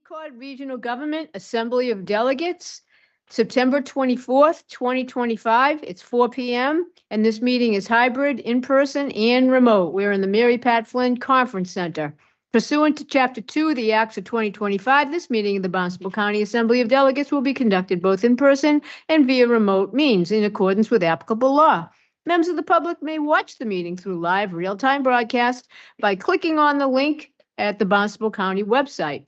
Concord Regional Government Assembly of Delegates, September 24th, 2025. It's 4 p.m. and this meeting is hybrid, in-person, and remote. We're in the Mary Pat Flynn Conference Center. Pursuant to Chapter 2 of the Acts of 2025, this meeting of the Barnstable County Assembly of Delegates will be conducted both in person and via remote means in accordance with applicable law. Members of the public may watch the meeting through live real-time broadcast by clicking on the link at the Barnstable County website.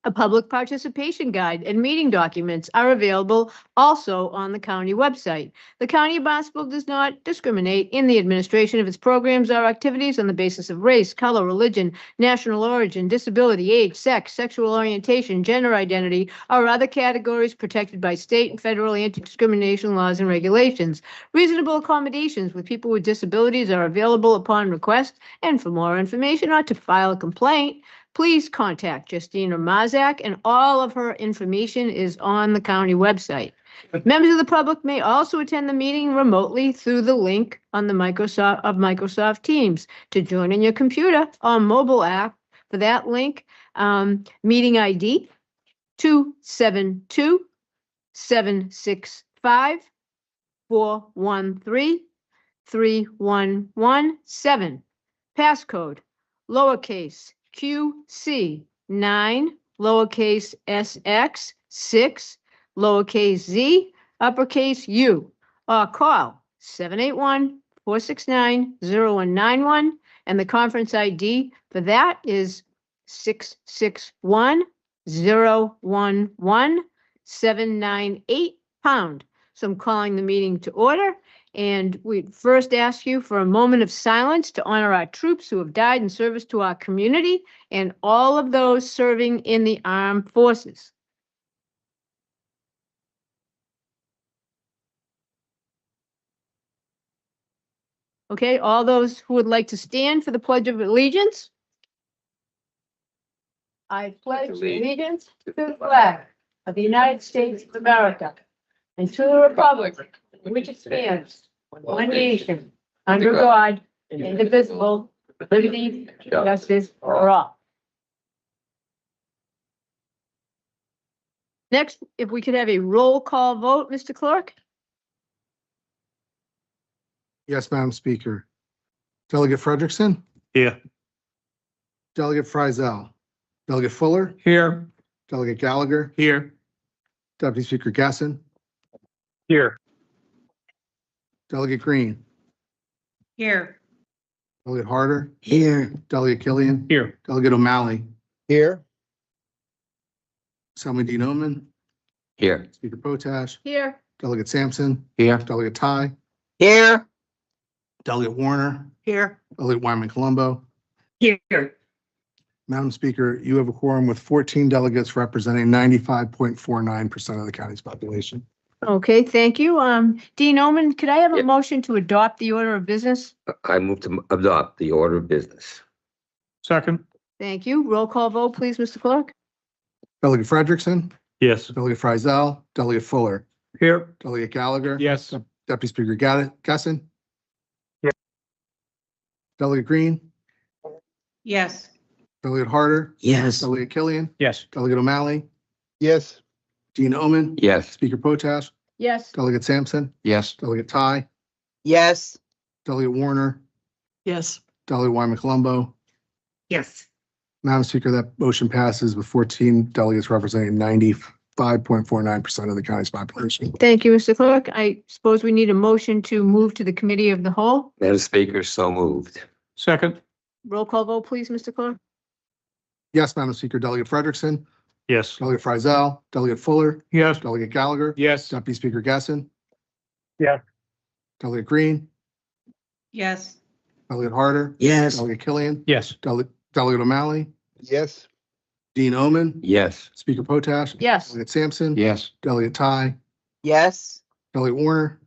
A public participation guide and meeting documents are available also on the county website. The County of Barnstable does not discriminate in the administration of its programs or activities on the basis of race, color, religion, national origin, disability, age, sex, sexual orientation, gender identity, or other categories protected by state and federal anti-discrimination laws and regulations. Reasonable accommodations with people with disabilities are available upon request, and for more information or to file a complaint, please contact Justina Mazak, and all of her information is on the county website. Members of the public may also attend the meeting remotely through the link on the Microsoft Teams. To join on your computer or mobile app, for that link, meeting ID 272-765-413-3117. Passcode lowercase QC 9, lowercase SX 6, lowercase Z, uppercase U, or call 781-469-0191, and the conference ID for that is 661-011-798#. So I'm calling the meeting to order. And we first ask you for a moment of silence to honor our troops who have died in service to our community and all of those serving in the armed forces. Okay, all those who would like to stand for the Pledge of Allegiance. I pledge allegiance to the flag of the United States of America and to the republic which it stands, one nation, under God, indivisible, with liberty, and justice for all. Next, if we could have a roll call vote, Mr. Clerk? Yes, Madam Speaker. Delegate Frederickson, Here. Delegate Frizel, Delegate Fuller, Here. Delegate Gallagher, Here. Deputy Speaker Gasson, Here. Delegate Green, Here. Delegate Harder, Here. Delegate Killian, Here. Delegate O'Malley, Here. Assembly Dean Omen, Here. Speaker Potash, Here. Delegate Sampson, Here. Delegate Ty, Here. Delegate Warner, Here. Delegate Wyman Colombo. Here. Madam Speaker, you have a quorum with 14 delegates representing 95.49% of the county's population. Okay, thank you. Dean Omen, could I have a Yeah. motion to adopt the order of business? I move to adopt the order of business. Second. Thank you. Roll call vote, please, Mr. Clerk? Delegate Frederickson, Yes. Delegate Frizel, Delegate Fuller, Here. Delegate Gallagher. Yes. Deputy Speaker Gasson. Yeah. Delegate Green, Yes. Delegate Harder, Yes. Delegate Killian, Yes. Delegate O'Malley, Yes. Dean Omen, Yes. Speaker Potash, Yes. Delegate Sampson, Yes. Delegate Ty, Yes. Delegate Warner, Yes. Delegate Wyman Colombo. Yes. Madam Speaker, that motion passes with 14 delegates representing 95.49% of the county's population. Thank you, Mr. Clerk. I suppose we need a motion to move to the committee of the whole. Madam Speaker, so moved. Second. Roll call vote, please, Mr. Clerk? Yes, Madam Speaker, Delegate Frederickson, Yes. Delegate Frizel, Delegate Fuller, Yes. Delegate Gallagher, Yes. Deputy Speaker Gasson. Yeah. Delegate Green, Yes. Delegate Harder, Yes. Delegate Killian, Yes. Delegate O'Malley, Yes. Dean Omen, Yes. Speaker Potash, Yes. Delegate Sampson, Yes. Delegate Ty, Yes. Delegate Warner,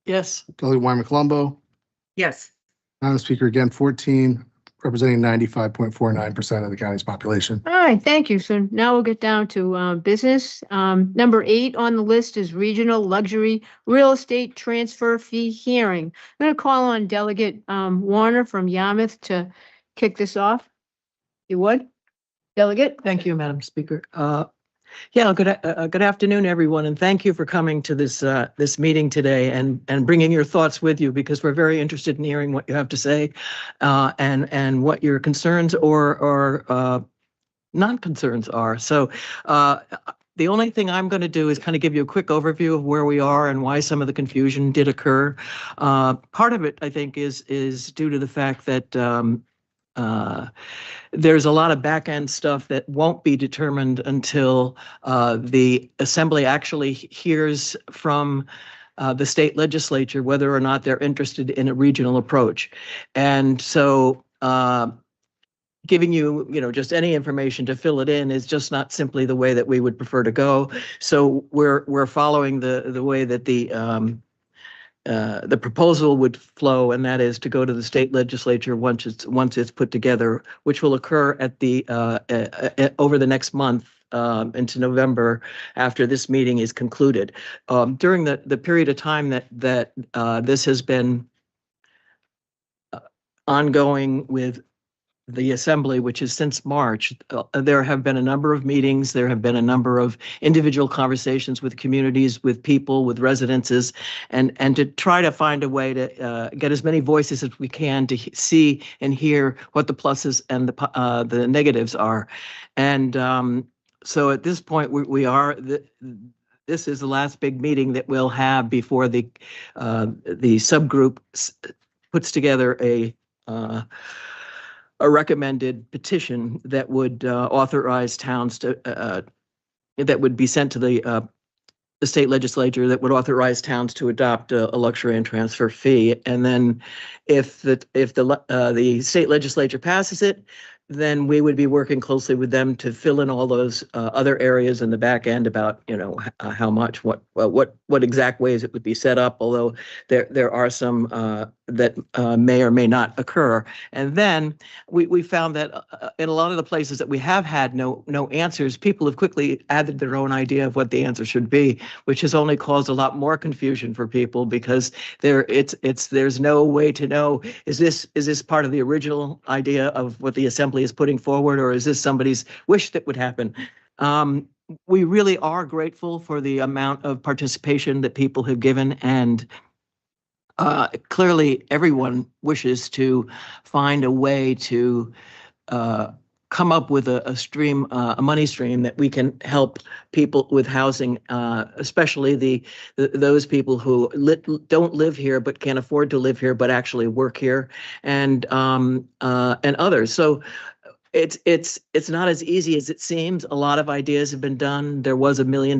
Yes. Delegate Wyman Colombo. Yes. Madam Speaker, again, 14 representing 95.49% of the county's population. All right, thank you. So now we'll get down to business. Number 8 on the list is Regional Luxury Real Estate Transfer Fee Hearing. I'm going to call on Delegate Warner from Yarmouth to kick this off. You would? Delegate? Thank you, Madam Speaker. Good afternoon, everyone, and thank you for coming to this meeting today and bringing your thoughts with you, because we're very interested in hearing what you have to say, and what your concerns or non-concerns are. So the only thing I'm going to do is kind of give you a quick overview of where we are and why some of the confusion did occur. Part of it, I think, is due to the fact that there's a lot of back end stuff that won't be determined until the Assembly actually hears from the state legislature whether or not they're interested in a regional approach. And so giving you, just any information to fill it in is just not simply the way that we would prefer to go. So we're following the way that the proposal would flow, and that is to go to the state legislature once it's put together, which will occur at the over the next month into November after this meeting is concluded. During the period of time that this has been ongoing with the Assembly, which is since March, there have been a number of meetings. There have been a number of individual conversations with communities, with people, with residences, and to try to find a way to get as many voices as we can to see and hear what the pluses and the negatives are. And so at this point, we are. This is the last big meeting that we'll have before the subgroup puts together a recommended petition that would authorize towns to that would be sent to the state legislature that would authorize towns to adopt a luxury and transfer fee. And then if the state legislature passes it, then we would be working closely with them to fill in all those other areas in the back end about, how much, what exact ways it would be set up, although there are some that may or may not occur. And then we found that in a lot of the places that we have had no answers, people have quickly added their own idea of what the answer should be, which has only caused a lot more confusion for people, because there's no way to know, is this part of the original idea of what the Assembly is putting forward, or is this somebody's wish that would happen? We really are grateful for the amount of participation that people have given, and clearly everyone wishes to find a way to come up with a money stream that we can help people with housing, especially those people who don't live here but can't afford to live here but actually work here, and others. So it's not as easy as it seems. A lot of ideas have been done. There was $1 million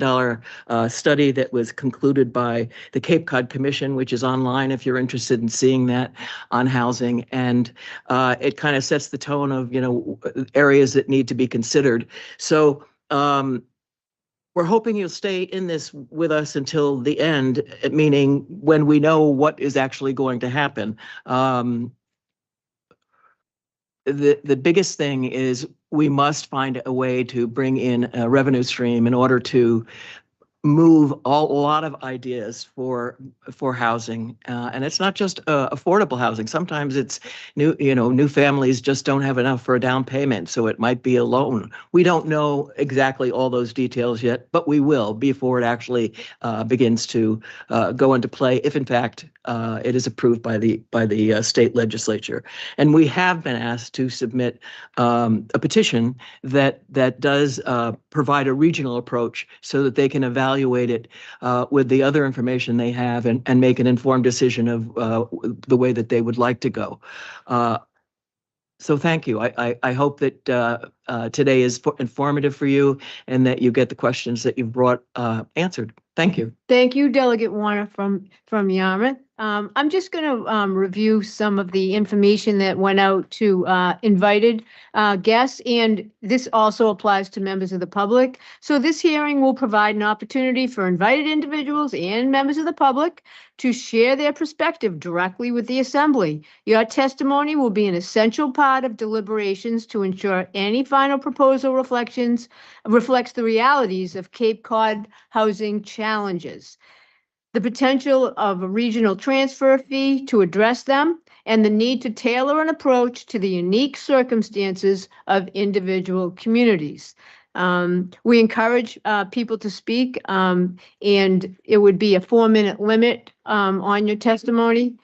study that was concluded by the Cape Cod Commission, which is online if you're interested in seeing that, on housing. And it kind of sets the tone of, areas that need to be considered. So we're hoping you'll stay in this with us until the end, meaning when we know what is actually going to happen. The biggest thing is we must find a way to bring in a revenue stream in order to move a lot of ideas for housing, and it's not just affordable housing. Sometimes it's new families just don't have enough for a down payment, so it might be a loan. We don't know exactly all those details yet, but we will before it actually begins to go into play, if in fact it is approved by the state legislature. And we have been asked to submit a petition that does provide a regional approach so that they can evaluate it with the other information they have and make an informed decision of the way that they would like to go. So thank you. I hope that today is informative for you and that you get the questions that you've brought answered. Thank you. Thank you, Delegate Warner from Yarmouth. I'm just going to review some of the information that went out to invited guests, and this also applies to members of the public. So this hearing will provide an opportunity for invited individuals and members of the public to share their perspective directly with the Assembly. Your testimony will be an essential part of deliberations to ensure any final proposal reflects the realities of Cape Cod housing challenges, the potential of a regional transfer fee to address them, and the need to tailor an approach to the unique circumstances of individual communities. We encourage people to speak, and it would be a 4-minute limit on your testimony.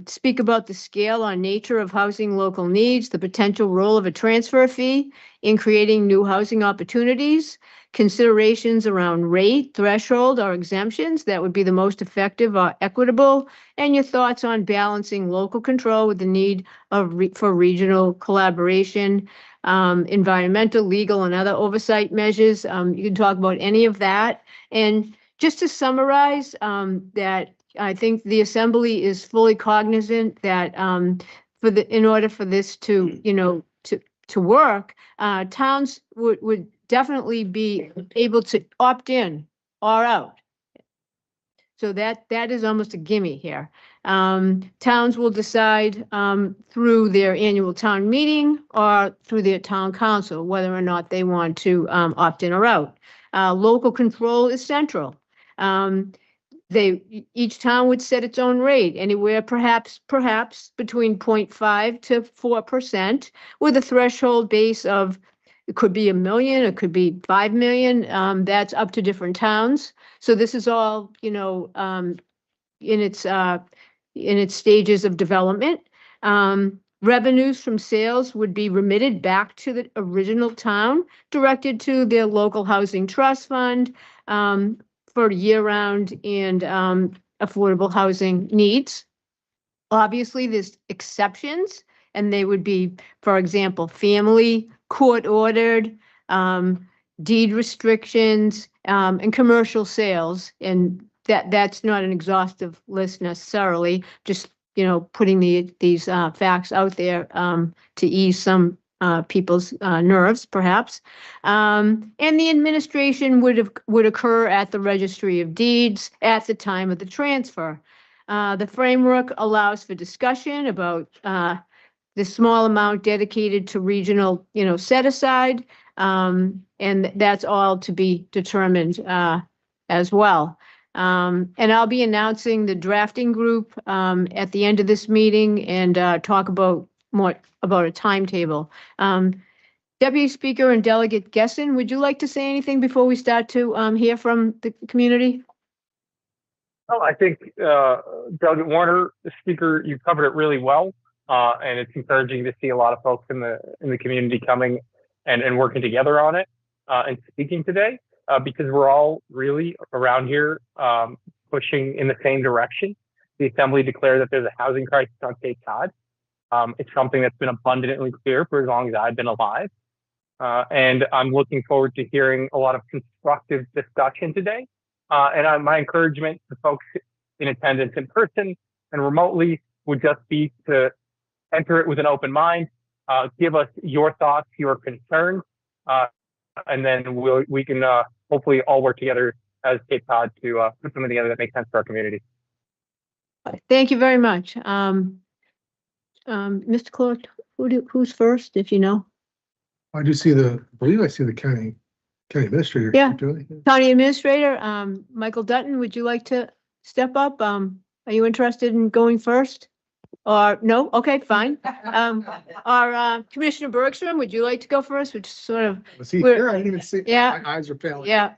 Speak about the scale or nature of housing local needs, the potential role of a transfer fee in creating new housing opportunities, considerations around rate, threshold, or exemptions that would be the most effective or equitable, and your thoughts on balancing local control with the need for regional collaboration, environmental, legal, and other oversight measures. You can talk about any of that. And just to summarize, that I think the Assembly is fully cognizant that in order for this to, to work, towns would definitely be able to opt in or out. So that is almost a gimme here. Towns will decide through their annual town meeting or through their town council whether or not they want to opt in or out. Local control is central. Each town would set its own rate, anywhere perhaps between 0.5 to 4%, with a threshold base of, it could be $1 million, it could be 5 million. That's up to different towns. So this is all, in its stages of development. Revenues from sales would be remitted back to the original town, directed to their local housing trust fund for year-round and affordable housing needs. Obviously, there's exceptions, and they would be, for example, family, court-ordered, deed restrictions, and commercial sales. And that's not an exhaustive list necessarily, just, putting these facts out there to ease some people's nerves, perhaps. And the administration would occur at the Registry of Deeds at the time of the transfer. The framework allows for discussion about the small amount dedicated to regional, set aside, and that's all to be determined as well. And I'll be announcing the drafting group at the end of this meeting and talk about more about a timetable. Deputy Speaker and Delegate Gessen, would you like to say anything before we start to hear from the community? Oh, I think Delegate Warner, the Speaker, you covered it really well, and it's encouraging to see a lot of folks in the community coming and working together on it and speaking today, because we're all really around here pushing in the same direction. The Assembly declared that there's a housing crisis on Cape Cod. It's something that's been abundantly clear for as long as I've been alive. And I'm looking forward to hearing a lot of constructive discussion today. And my encouragement to folks in attendance in person and remotely would just be to enter it with an open mind, give us your thoughts, your concerns, and then we can hopefully all work together as Cape Cod to put something together that makes sense for our community. Thank you very much. Mr. Clerk, who's first, if you know? I believe I see the county administrator. Yeah. Julie. County Administrator, Michael Dutton, would you like to step up? Are you interested in going first? Or no? Okay, fine. Commissioner Bergstrom, would you like to go first? Which sort of, Was he We're- here? I didn't even see. Yeah. My eyes are failing. yeah.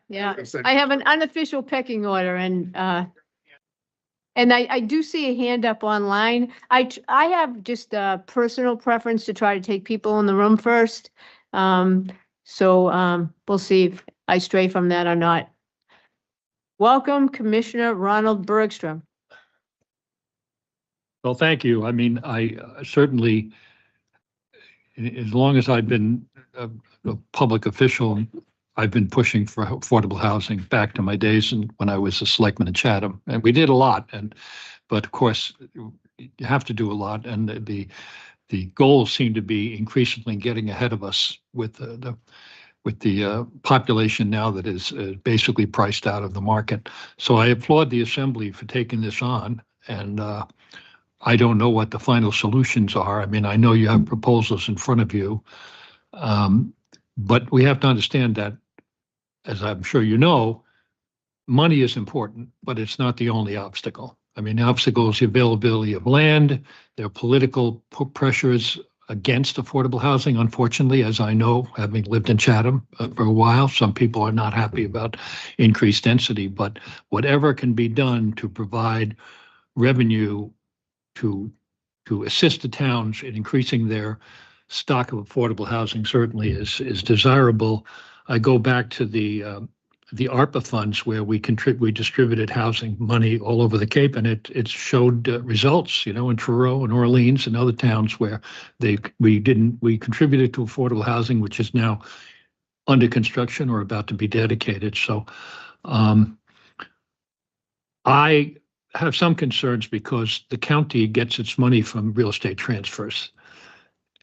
I have an unofficial pecking order and I do see a hand up online. I have just a personal preference to try to take people in the room first. So we'll see if I stray from that or not. Welcome, Commissioner Ronald Bergstrom. Well, thank you. I mean, I certainly, as long as I've been a public official, I've been pushing for affordable housing back to my days and when I was a selectman in Chatham, and we did a lot. But of course, you have to do a lot, and the goals seem to be increasingly getting ahead of us with the population now that is basically priced out of the market. So I applaud the Assembly for taking this on, and I don't know what the final solutions are. I mean, I know you have proposals in front of you, but we have to understand that, as I'm sure you know, money is important, but it's not the only obstacle. I mean, the obstacle is the availability of land. There are political pressures against affordable housing. Unfortunately, as I know, having lived in Chatham for a while, some people are not happy about increased density, but whatever can be done to provide revenue to assist the towns in increasing their stock of affordable housing certainly is desirable. I go back to the ARPA funds where we distributed housing money all over the Cape, and it showed results, in Truro and Orleans and other towns where we contributed to affordable housing, which is now under construction or about to be dedicated. So I have some concerns because the county gets its money from real estate transfers,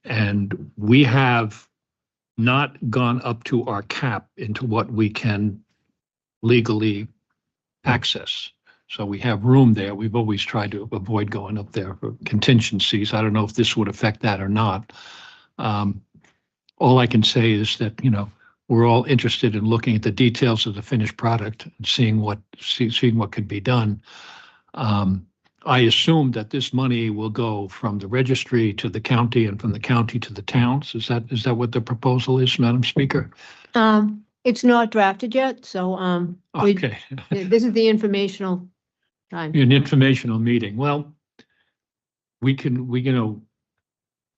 and we have not gone up to our cap into what we can legally access. So we have room there. We've always tried to avoid going up there for contingencies. I don't know if this would affect that or not. All I can say is that, we're all interested in looking at the details of the finished product and seeing what could be done. I assume that this money will go from the registry to the county and from the county to the towns. Is that what the proposal is, Madam Speaker? It's not drafted yet, so, Okay, this is the informational time. an informational meeting. Well,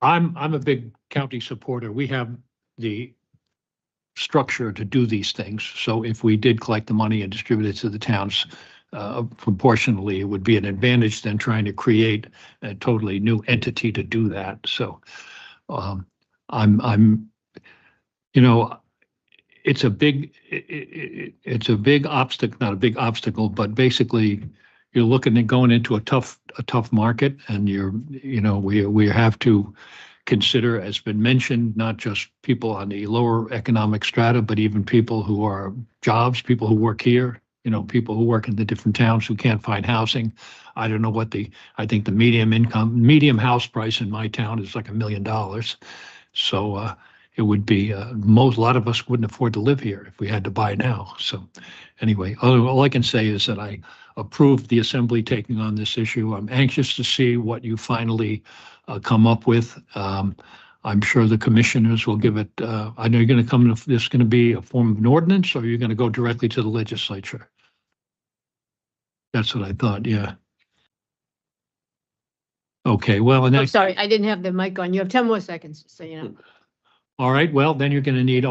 I'm a big county supporter. We have the structure to do these things. So if we did collect the money and distribute it to the towns, proportionally, it would be an advantage than trying to create a totally new entity to do that. So it's a big obstacle, not a big obstacle, but basically you're looking at going into a tough market, and we have to consider, as been mentioned, not just people on the lower economic strata, but even people who are jobs, people who work here, people who work in the different towns who can't find housing. I don't know I think the medium house price in my town is like $1 million. So it would be, a lot of us wouldn't afford to live here if we had to buy now. So anyway, all I can say is that I approve the assembly taking on this issue. I'm anxious to see what you finally come up with. I'm sure the commissioners will give it, I know you're going to come, this is going to be a form of an ordinance, or you're going to go directly to the legislature. That's what I thought, yeah. Okay, well, and I'm sorry, I didn't have the mic on. You have 10 more seconds, so all right, well, then you're going to need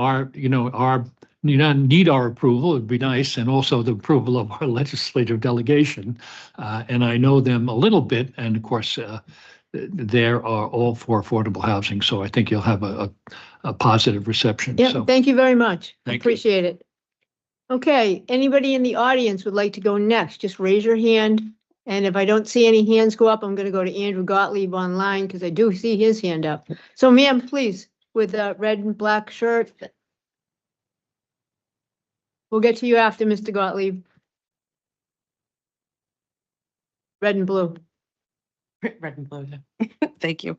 need our approval. It'd be nice, and also the approval of our legislative delegation. And I know them a little bit, and of course, they are all for affordable housing. So I think you'll have a positive reception. Yeah, So thank you very much. Thank you. Appreciate it. Okay, anybody in the audience would like to go next, just raise your hand. And if I don't see any hands go up, I'm going to go to Andrew Gottlieb online because I do see his hand up. So ma'am, please, with a red and black shirt. We'll get to you after, Mr. Gottlieb. Red and blue. Red and blue. Thank you.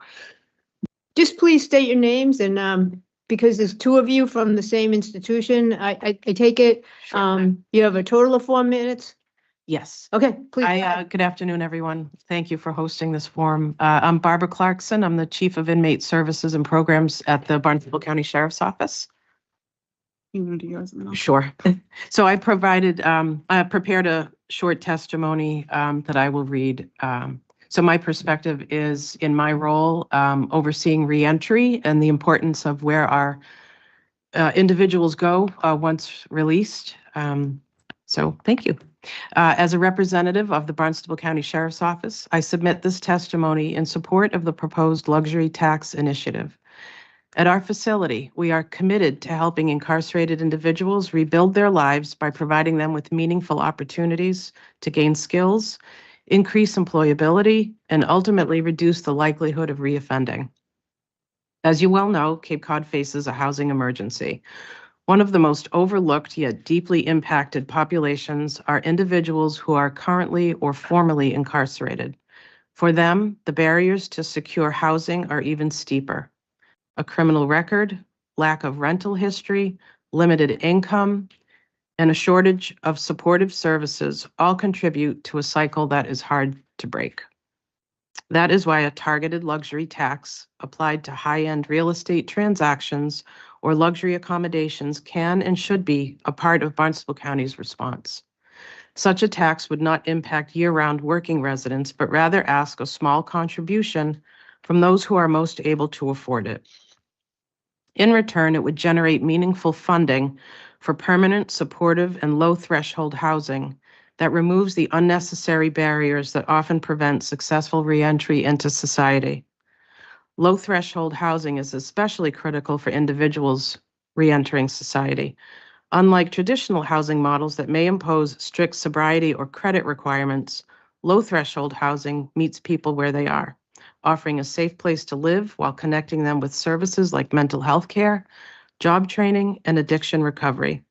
Just please state your names and, because there's two of you from the same institution, I take it, you have a total of 4 minutes? Yes. Okay, please. Good afternoon, everyone. Thank you for hosting this forum. I'm Barbara Clarkson. I'm the Chief of Inmate Services and Programs at the Barnstable County Sheriff's Office. You want to do yours? Sure. So I prepared a short testimony that I will read. So my perspective is in my role overseeing reentry and the importance of where our individuals go once released. So thank you. As a representative of the Barnstable County Sheriff's Office, I submit this testimony in support of the proposed luxury tax initiative. At our facility, we are committed to helping incarcerated individuals rebuild their lives by providing them with meaningful opportunities to gain skills, increase employability, and ultimately reduce the likelihood of reoffending. As you well know, Cape Cod faces a housing emergency. One of the most overlooked yet deeply impacted populations are individuals who are currently or formerly incarcerated. For them, the barriers to secure housing are even steeper. A criminal record, lack of rental history, limited income, and a shortage of supportive services all contribute to a cycle that is hard to break. That is why a targeted luxury tax applied to high-end real estate transactions or luxury accommodations can and should be a part of Barnstable County's response. Such a tax would not impact year-round working residents, but rather ask a small contribution from those who are most able to afford it. In return, it would generate meaningful funding for permanent, supportive, and low-threshold housing that removes the unnecessary barriers that often prevent successful reentry into society. Low-threshold housing is especially critical for individuals reentering society. Unlike traditional housing models that may impose strict sobriety or credit requirements, low-threshold housing meets people where they are, offering a safe place to live while connecting them with services like mental health care, job training, and addiction recovery.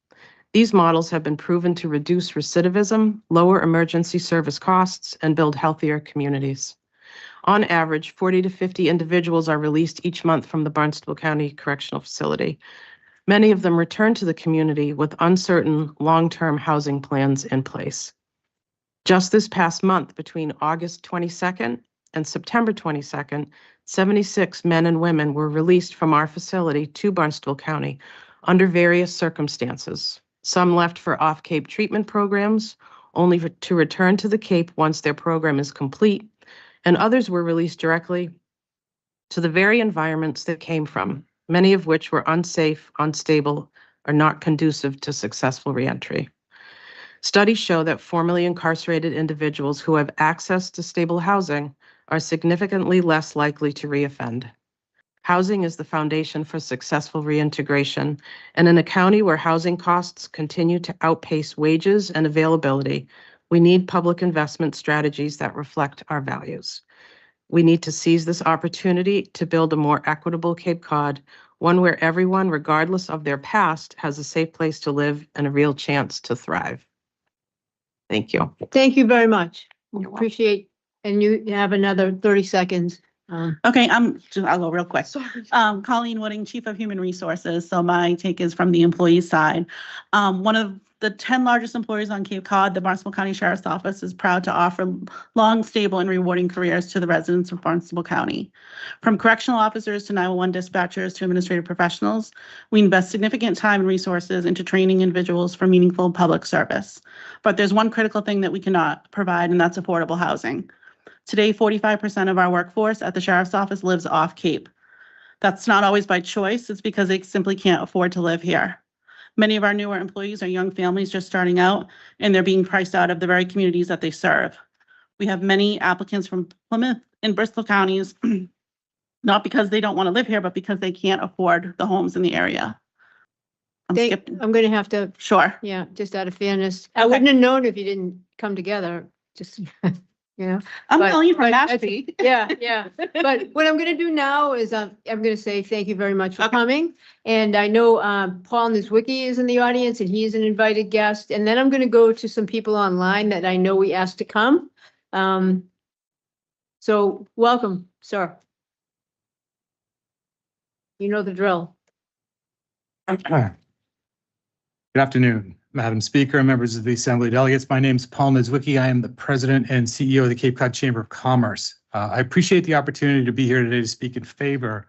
These models have been proven to reduce recidivism, lower emergency service costs, and build healthier communities. On average, 40 to 50 individuals are released each month from the Barnstable County Correctional Facility. Many of them return to the community with uncertain long-term housing plans in place. Just this past month, between August 22nd and September 22nd, 76 men and women were released from our facility to Barnstable County under various circumstances. Some left for off-Cape treatment programs, only to return to the Cape once their program is complete, and others were released directly to the very environments they came from, many of which were unsafe, unstable, or not conducive to successful reentry. Studies show that formerly incarcerated individuals who have access to stable housing are significantly less likely to reoffend. Housing is the foundation for successful reintegration, and in a county where housing costs continue to outpace wages and availability, we need public investment strategies that reflect our values. We need to seize this opportunity to build a more equitable Cape Cod, one where everyone, regardless of their past, has a safe place to live and a real chance to thrive. Thank you. Thank you very much. You're welcome. Appreciate, and you have another 30 seconds. Okay, I'll go real quick. Colleen Wooding, Chief of Human Resources. So my take is from the employee side. One of the 10 largest employers on Cape Cod, the Barnstable County Sheriff's Office is proud to offer long, stable, and rewarding careers to the residents of Barnstable County. From correctional officers to 911 dispatchers to administrative professionals, we invest significant time and resources into training individuals for meaningful public service. But there's one critical thing that we cannot provide, and that's affordable housing. Today, 45% of our workforce at the Sheriff's Office lives off Cape. That's not always by choice, it's because they simply can't afford to live here. Many of our newer employees are young families just starting out, and they're being priced out of the very communities that they serve. We have many applicants from Plymouth and Bristol counties, not because they don't want to live here, but because they can't afford the homes in the area. I'm going to have to, Sure. yeah, just out of fairness. I Okay. wouldn't have known if you didn't come together, just, I'm But- calling you from but Mashpee. Yeah. But what I'm going to do now is I'm going to say thank you very much for Okay. coming. And I know Paul Nizwicki is in the audience and he's an invited guest. And then I'm going to go to some people online that I know we asked to come. So welcome, sir. You know the drill. Good afternoon, Madam Speaker, members of the Assembly delegates. My name is Paul Nizwicki. I am the President and CEO of the Cape Cod Chamber of Commerce. I appreciate the opportunity to be here today to speak in favor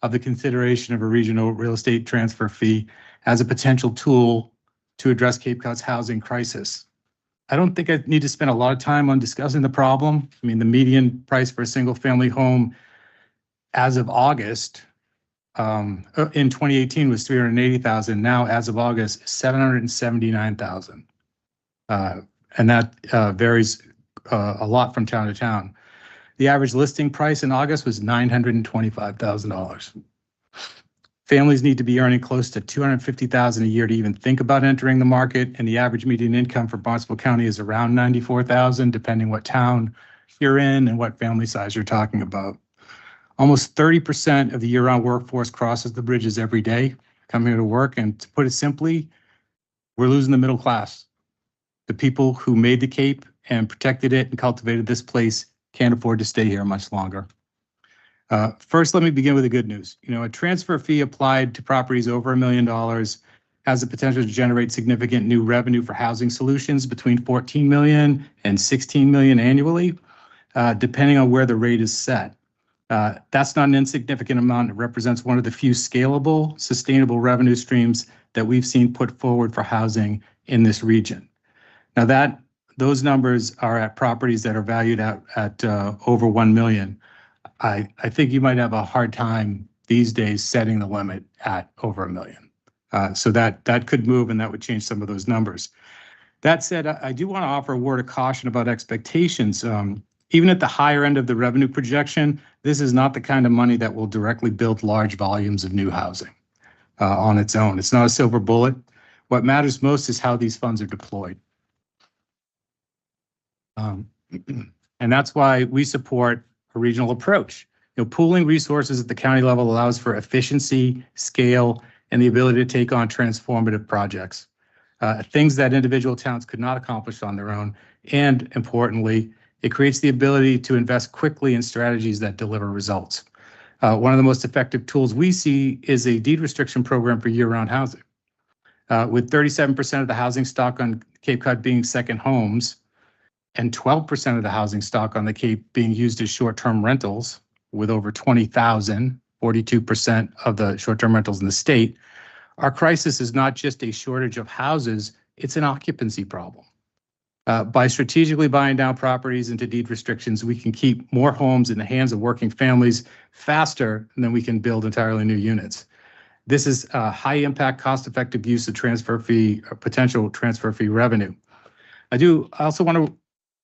of the consideration of a regional real estate transfer fee as a potential tool to address Cape Cod's housing crisis. I don't think I need to spend a lot of time on discussing the problem. I mean, the median price for a single family home as of August in 2018 was $380,000. Now, as of August, $779,000. And that varies a lot from town to town. The average listing price in August was $925,000. Families need to be earning close to $250,000 a year to even think about entering the market, and the average median income for Barnstable County is around $94,000, depending what town you're in and what family size you're talking about. Almost 30% of the year-round workforce crosses the bridges every day, coming here to work. And to put it simply, we're losing the middle class. The people who made the Cape and protected it and cultivated this place can't afford to stay here much longer. First, let me begin with the good news. You know, a transfer fee applied to properties over $1 million has the potential to generate significant new revenue for housing solutions between 14 million and 16 million annually, depending on where the rate is set. That's not an insignificant amount. It represents one of the few scalable, sustainable revenue streams that we've seen put forward for housing in this region. Now those numbers are at properties that are valued at over 1 million. I think you might have a hard time these days setting the limit at over 1 million. So that could move and that would change some of those numbers. That said, I do want to offer a word of caution about expectations. Even at the higher end of the revenue projection, this is not the kind of money that will directly build large volumes of new housing on its own. It's not a silver bullet. What matters most is how these funds are deployed. And that's why we support a regional approach. Pooling resources at the county level allows for efficiency, scale, and the ability to take on transformative projects, things that individual towns could not accomplish on their own. And importantly, it creates the ability to invest quickly in strategies that deliver results. One of the most effective tools we see is a deed restriction program for year-round housing. With 37% of the housing stock on Cape Cod being second homes and 12% of the housing stock on the Cape being used as short-term rentals, with over 20,000, 42% of the short-term rentals in the state, our crisis is not just a shortage of houses, it's an occupancy problem. By strategically buying down properties into deed restrictions, we can keep more homes in the hands of working families faster than we can build entirely new units. This is a high-impact, cost-effective use of transfer fee, potential transfer fee revenue. I also want to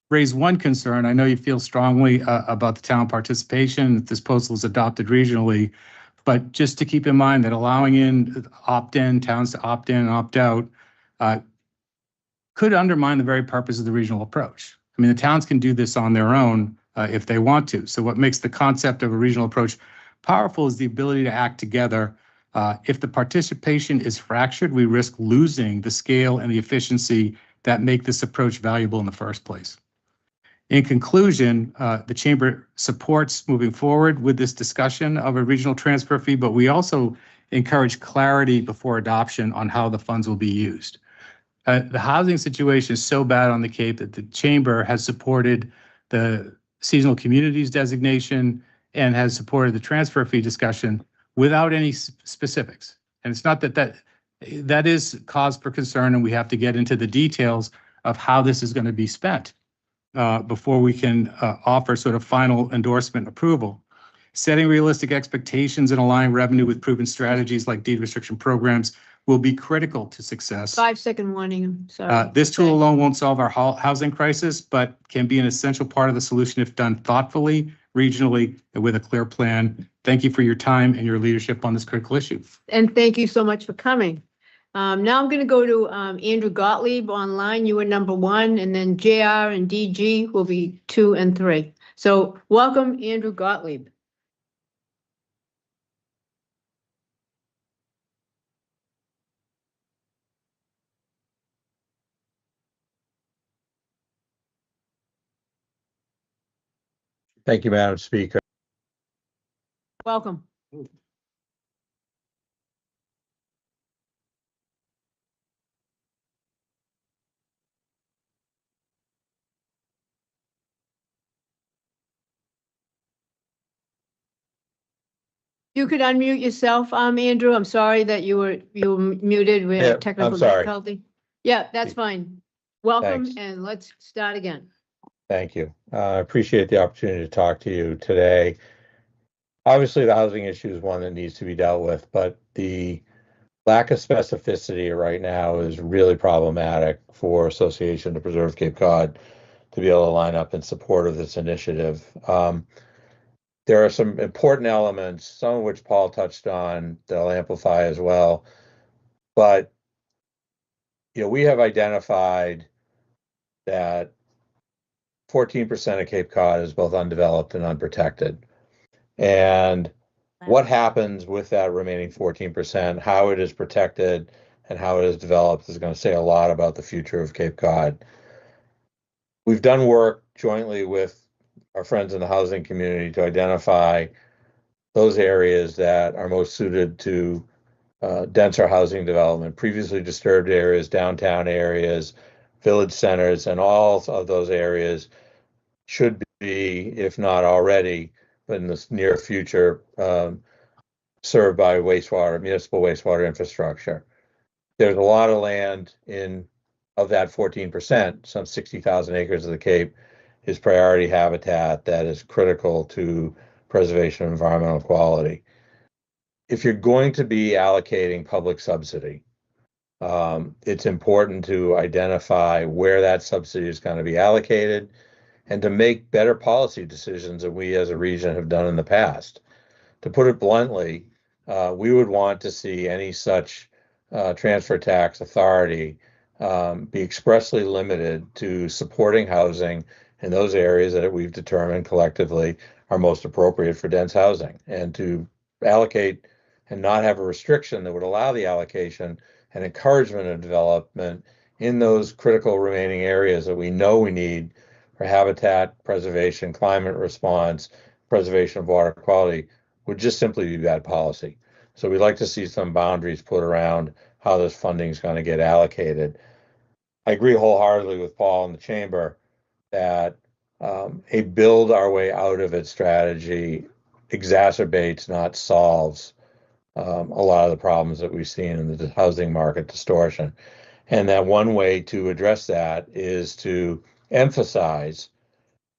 raise one concern. I know you feel strongly about the town participation if this proposal is adopted regionally, but just to keep in mind that allowing in opt-in, towns to opt in and opt out could undermine the very purpose of the regional approach. I mean, the towns can do this on their own if they want to. So what makes the concept of a regional approach powerful is the ability to act together. If the participation is fractured, we risk losing the scale and the efficiency that make this approach valuable in the first place. In conclusion, the Chamber supports moving forward with this discussion of a regional transfer fee, but we also encourage clarity before adoption on how the funds will be used. The housing situation is so bad on the Cape that the Chamber has supported the seasonal communities designation and has supported the transfer fee discussion without any specifics. And it's not that is cause for concern, and we have to get into the details of how this is going to be spent before we can offer sort of final endorsement approval. Setting realistic expectations and aligning revenue with proven strategies like deed restriction programs will be critical to success. 5-second warning, sorry. This tool alone won't solve our housing crisis, but can be an essential part of the solution if done thoughtfully, regionally, and with a clear plan. Thank you for your time and your leadership on this critical issue. And thank you so much for coming. Now I'm going to go to Andrew Gottlieb online. You were number 1, and then JR and DG will be 2 and 3. So welcome, Andrew Gottlieb. Thank you, Madam Speaker. Welcome. You could unmute yourself, Andrew. I'm sorry that you were muted. We had technical difficulty. Yeah, that's fine. Welcome. Thanks. And let's start again. Thank you. I appreciate the opportunity to talk to you today. Obviously, the housing issue is one that needs to be dealt with, but the lack of specificity right now is really problematic for Association to Preserve Cape Cod to be able to line up in support of this initiative. There are some important elements, some of which Paul touched on, that I'll amplify as well. But we have identified that 14% of Cape Cod is both undeveloped and unprotected. And what happens with that remaining 14%, how it is protected and how it is developed is going to say a lot about the future of Cape Cod. We've done work jointly with our friends in the housing community to identify those areas that are most suited to denser housing development, previously disturbed areas, downtown areas, village centers, and all of those areas should be, if not already, but in the near future, served by municipal wastewater infrastructure. There's a lot of land of that 14%, some 60,000 acres of the Cape is priority habitat that is critical to preservation of environmental quality. If you're going to be allocating public subsidy, it's important to identify where that subsidy is going to be allocated and to make better policy decisions than we as a region have done in the past. To put it bluntly, we would want to see any such transfer tax authority be expressly limited to supporting housing in those areas that we've determined collectively are most appropriate for dense housing, and to allocate and not have a restriction that would allow the allocation and encouragement of development in those critical remaining areas that we know we need for habitat preservation, climate response, preservation of water quality would just simply be bad policy. So we'd like to see some boundaries put around how this funding is going to get allocated. I agree wholeheartedly with Paul in the chamber that a build our way out of it strategy exacerbates, not solves, a lot of the problems that we've seen in the housing market distortion. And that one way to address that is to emphasize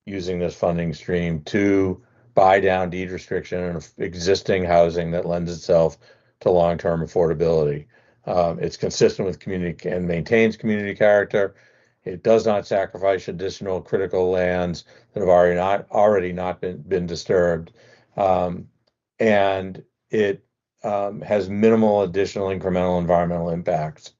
using this funding stream to buy down deed restriction of existing housing that lends itself to long-term affordability. It's consistent with community and maintains community character. It does not sacrifice additional critical lands that have already not been disturbed, and it has minimal additional incremental environmental impacts.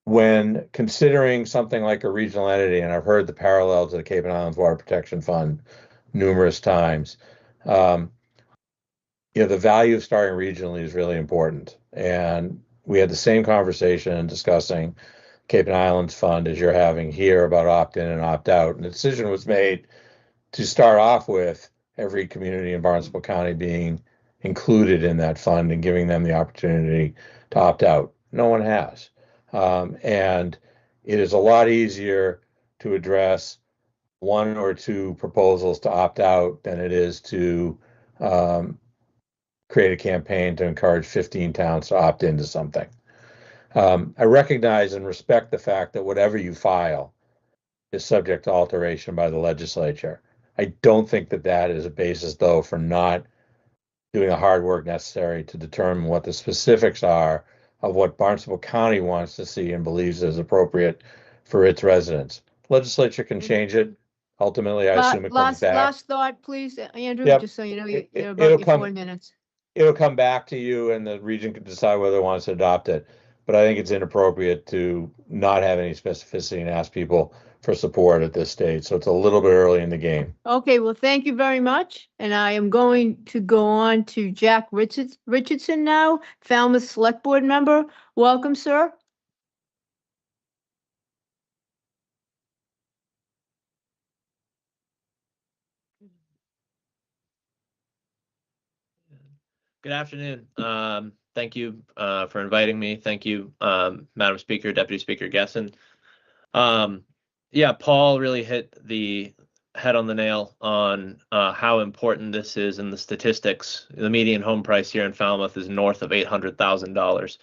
When considering something like a regional entity, and I've heard the parallel to the Cape and Islands Water Protection Fund numerous times, the value of starting regionally is really important. And we had the same conversation in discussing Cape and Islands Fund as you're having here about opt-in and opt-out. And the decision was made to start off with every community in Barnstable County being included in that fund and giving them the opportunity to opt out. No one has. And it is a lot easier to address one or two proposals to opt out than it is to create a campaign to encourage 15 towns to opt into something. I recognize and respect the fact that whatever you file is subject to alteration by the legislature. I don't think that that is a basis, though, for not doing the hard work necessary to determine what the specifics are of what Barnstable County wants to see and believes is appropriate for its residents. Legislature can change it. Ultimately, I assume it comes back. Last thought, please, Andrew, Yep. just so you know, you're about your 4 minutes. It'll come back to you and the region can decide whether it wants to adopt it. But I think it's inappropriate to not have any specificity and ask people for support at this stage. So it's a little bit early in the game. Okay, well, thank you very much. And I am going to go on to Jack Richardson now, Falmouth Select Board member. Welcome, sir. Good afternoon. Thank you for inviting me. Thank you, Madam Speaker, Deputy Speaker Gessen. Yeah, Paul really hit the head on the nail on how important this is in the statistics. The median home price here in Falmouth is north of $800,000.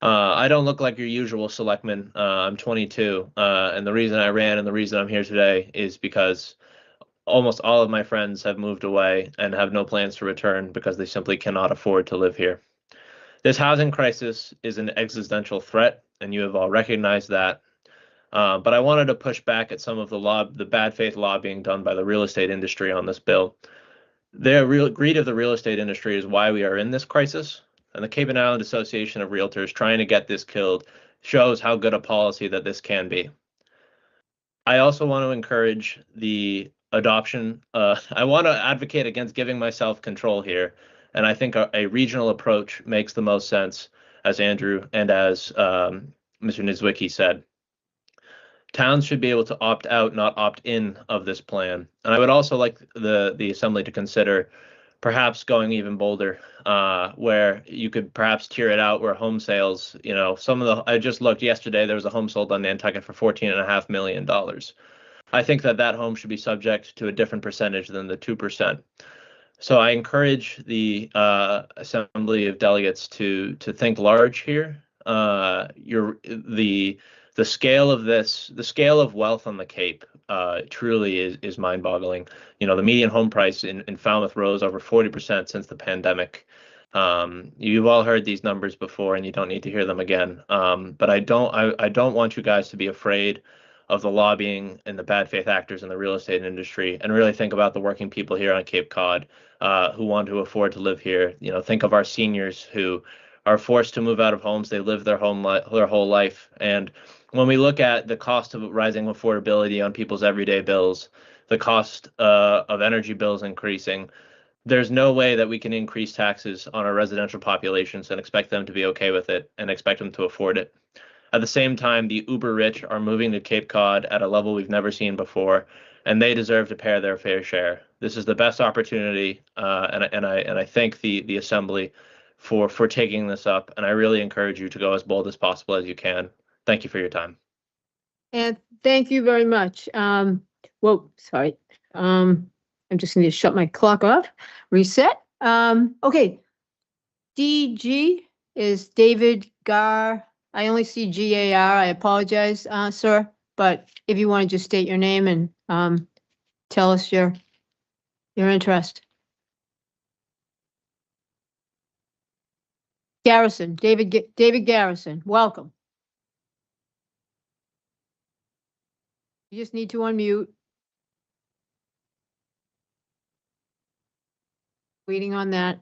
I don't look like your usual selectman. I'm 22, and the reason I ran and the reason I'm here today is because almost all of my friends have moved away and have no plans to return because they simply cannot afford to live here. This housing crisis is an existential threat, and you have all recognized that. But I wanted to push back at some of the bad faith lobbying done by the real estate industry on this bill. The greed of the real estate industry is why we are in this crisis, and the Cape and Island Association of Realtors trying to get this killed shows how good a policy that this can be. I also want to encourage the adoption. I want to advocate against giving myself control here, and I think a regional approach makes the most sense, as Andrew and as Mr. Niedzwiecki said. Towns should be able to opt out, not opt in of this plan. And I would also like the Assembly to consider perhaps going even bolder, where you could perhaps tier it out where home sales, I just looked yesterday, there was a home sold on Nantucket for $14.5 million. I think that home should be subject to a different percentage than the 2%. So I encourage the Assembly of Delegates to think large here. The scale of this, the scale of wealth on the Cape, truly is mind-boggling. The median home price in Falmouth rose over 40% since the pandemic. You've all heard these numbers before, and you don't need to hear them again. But I don't want you guys to be afraid of the lobbying and the bad faith actors in the real estate industry, and really think about the working people here on Cape Cod who want to afford to live here. Think of our seniors who are forced to move out of homes they live their whole life. And when we look at the cost of rising affordability on people's everyday bills, the cost of energy bills increasing, there's no way that we can increase taxes on our residential populations and expect them to be okay with it and expect them to afford it. At the same time, the uber rich are moving to Cape Cod at a level we've never seen before, and they deserve to pay their fair share. This is the best opportunity, and I thank the Assembly for taking this up, and I really encourage you to go as bold as possible as you can. Thank you for your time. And thank you very much. Whoa, sorry. I'm just going to shut my clock off, reset. Okay. DG is David Gar. I only see GAR. I apologize, sir. But if you want to just state your name and tell us your interest. Garrison, David Garrison, welcome. You just need to unmute. Waiting on that.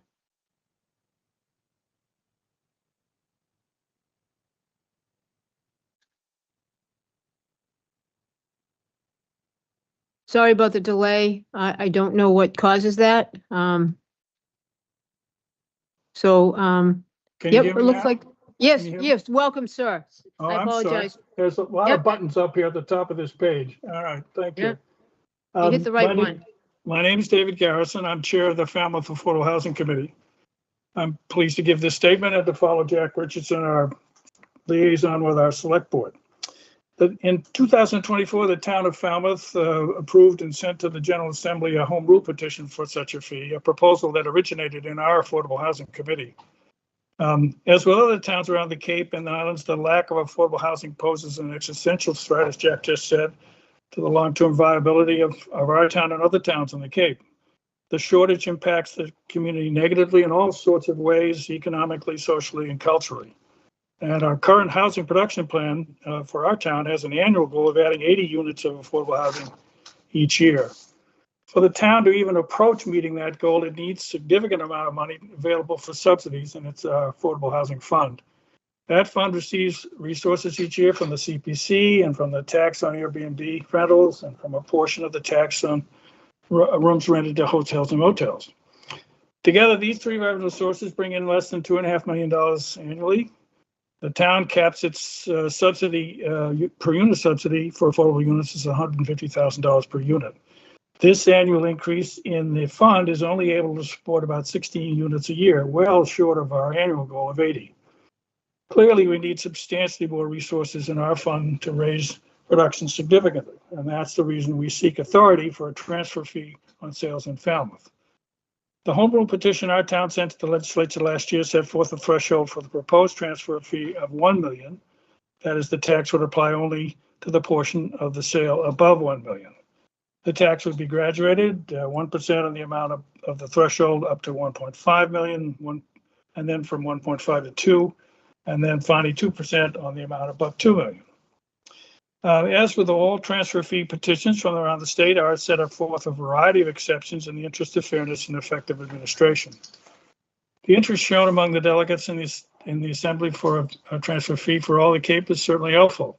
Sorry about the delay. I don't know what causes that. Yep, it looks like, yes, yes, welcome, sir. Oh, I I'm sorry. apologize. There's a lot Yep. of buttons up here at the top of this page. All right, thank you. Yep. You hit the right one. My name is David Garrison. I'm Chair of the Falmouth Affordable Housing Committee. I'm pleased to give this statement and to follow Jack Richardson, our liaison with our select board. In 2024, the town of Falmouth approved and sent to the General Assembly a home rule petition for such a fee, a proposal that originated in our Affordable Housing Committee. As with other towns around the Cape and the islands, the lack of affordable housing poses an existential threat, as Jack just said, to the long-term viability of our town and other towns on the Cape. The shortage impacts the community negatively in all sorts of ways, economically, socially, and culturally. And our current housing production plan for our town has an annual goal of adding 80 units of affordable housing each year. For the town to even approach meeting that goal, it needs a significant amount of money available for subsidies in its Affordable Housing Fund. That fund receives resources each year from the CPC and from the tax on Airbnb rentals and from a portion of the tax on rooms rented to hotels and motels. Together, these three revenue sources bring in less than $2.5 million annually. The town caps its subsidy, per unit subsidy for affordable units is $150,000 per unit. This annual increase in the fund is only able to support about 16 units a year, well short of our annual goal of 80. Clearly, we need substantially more resources in our fund to raise production significantly, and that's the reason we seek authority for a transfer fee on sales in Falmouth. The home rule petition our town sent to the legislature last year set forth a threshold for the proposed transfer fee of $1 million. That is, the tax would apply only to the portion of the sale above $1 million. The tax would be graduated 1% on the amount of the threshold up to 1.5 million, and then from 1.5 to 2, and then finally 2% on the amount above 2 million. As with all transfer fee petitions from around the state, ours set up forth a variety of exceptions in the interest of fairness and effective administration. The interest shown among the delegates in the Assembly for a transfer fee for all the Cape is certainly helpful.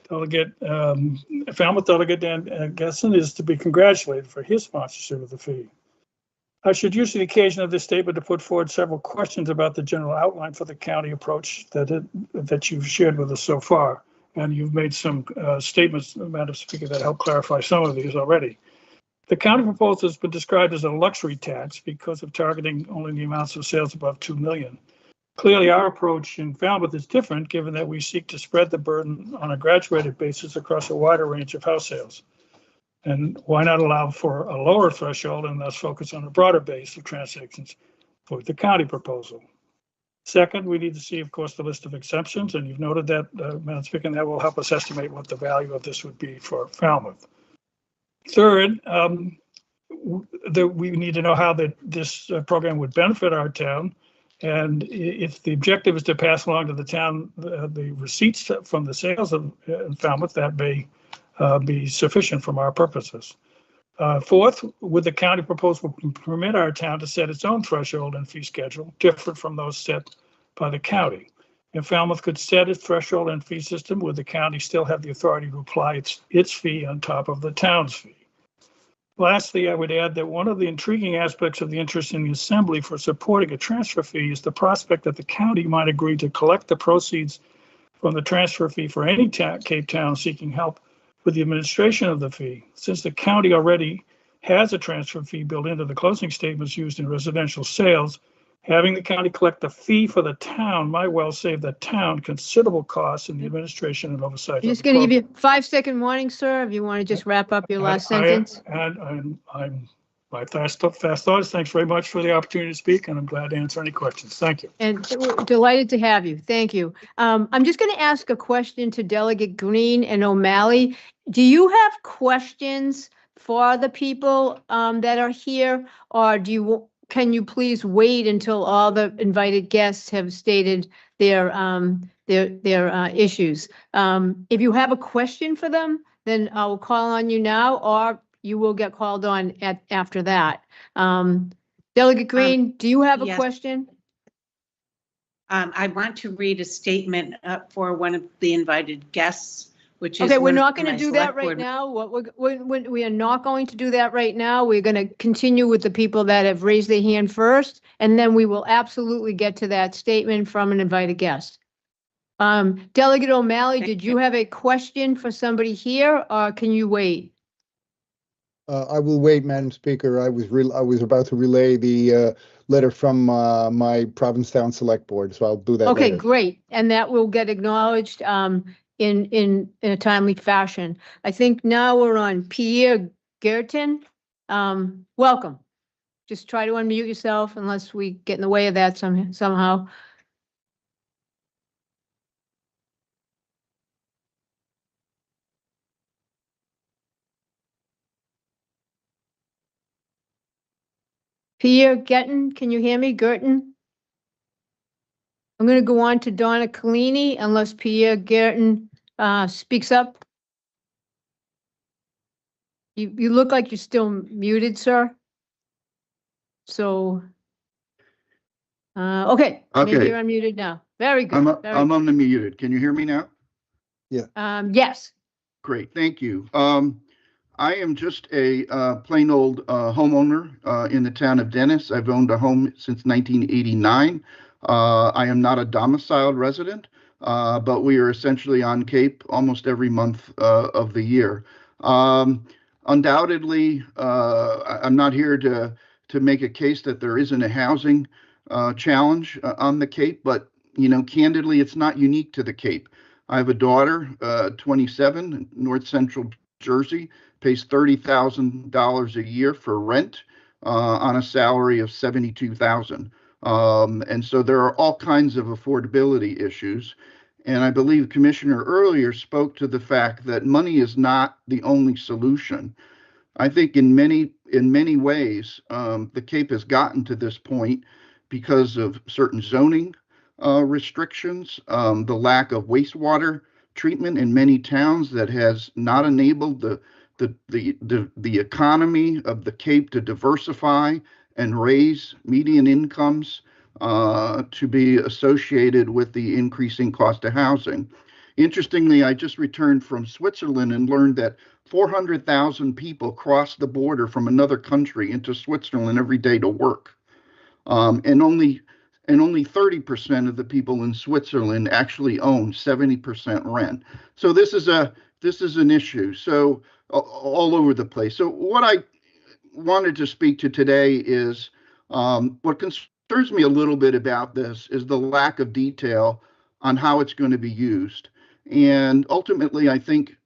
Falmouth Delegate Dan Gesson is to be congratulated for his sponsorship of the fee. I should use the occasion of this statement to put forward several questions about the general outline for the county approach that you've shared with us so far. And you've made some statements, Madam Speaker, that help clarify some of these already. The county proposal has been described as a luxury tax because of targeting only the amounts of sales above 2 million. Clearly, our approach in Falmouth is different, given that we seek to spread the burden on a graduated basis across a wider range of house sales. And why not allow for a lower threshold and thus focus on a broader base of transactions for the county proposal? Second, we need to see, of course, the list of exemptions, and you've noted that, Madam Speaker, and that will help us estimate what the value of this would be for Falmouth. Third, we need to know how this program would benefit our town. And if the objective is to pass along to the town the receipts from the sales of Falmouth, that may be sufficient from our purposes. Fourth, would the county proposal permit our town to set its own threshold and fee schedule different from those set by the county? If Falmouth could set its threshold and fee system, would the county still have the authority to apply its fee on top of the town's fee? Lastly, I would add that one of the intriguing aspects of the interest in the Assembly for supporting a transfer fee is the prospect that the county might agree to collect the proceeds from the transfer fee for any Cape town seeking help with the administration of the fee. Since the county already has a transfer fee built into the closing statements used in residential sales, having the county collect the fee for the town might well save the town considerable costs in the administration and oversight. I'm just going to give you a 5-second warning, sir, if you want to just wrap up your last sentence. My fast thought is thanks very much for the opportunity to speak, and I'm glad to answer any questions. Thank you. And we're delighted to have you. Thank you. I'm just going to ask a question to Delegate Green and O'Malley. Do you have questions for the people that are here, or can you please wait until all the invited guests have stated their issues? If you have a question for them, then I will call on you now, or you will get called on after that. Delegate Green, do you have a yes. question? I want to read a statement for one of the invited guests, which is. Okay, we're not going to do that right now. We are not going to do that right now. We're going to continue with the people that have raised their hand first, and then we will absolutely get to that statement from an invited guest. Delegate O'Malley, did you have a question for somebody here, or can you wait? I will wait, Madam Speaker. I was about to relay the letter from my Provincetown Select Board, so I'll do that Okay, later. great. And that will get acknowledged in a timely fashion. I think now we're on Pierre Gerton. Welcome. Just try to unmute yourself unless we get in the way of that somehow. Pierre Gerton, can you hear me? Gerton? I'm going to go on to Donna Collini unless Pierre Gerton speaks up. You look like you're still muted, sir. So, okay, maybe you're unmuted now. Very good. I'm unmuted. Can you hear me now? Yeah. Yes. Great, thank you. I am just a plain old homeowner in the town of Dennis. I've owned a home since 1989. I am not a domiciled resident, but we are essentially on Cape almost every month of the year. Undoubtedly, I'm not here to make a case that there isn't a housing challenge on the Cape, but candidly, it's not unique to the Cape. I have a daughter, 27, North Central Jersey, pays $30,000 a year for rent on a salary of $72,000. And so there are all kinds of affordability issues. And I believe Commissioner earlier spoke to the fact that money is not the only solution. I think in many ways, the Cape has gotten to this point because of certain zoning restrictions, the lack of wastewater treatment in many towns that has not enabled the economy of the Cape to diversify and raise median incomes to be associated with the increasing cost of housing. Interestingly, I just returned from Switzerland and learned that 400,000 people cross the border from another country into Switzerland every day to work, and only 30% of the people in Switzerland actually own 70% rent. So this is an issue. So all over the place. So what wanted to speak to today is what concerns me a little bit about this is the lack of detail on how it's going to be used. And ultimately, I think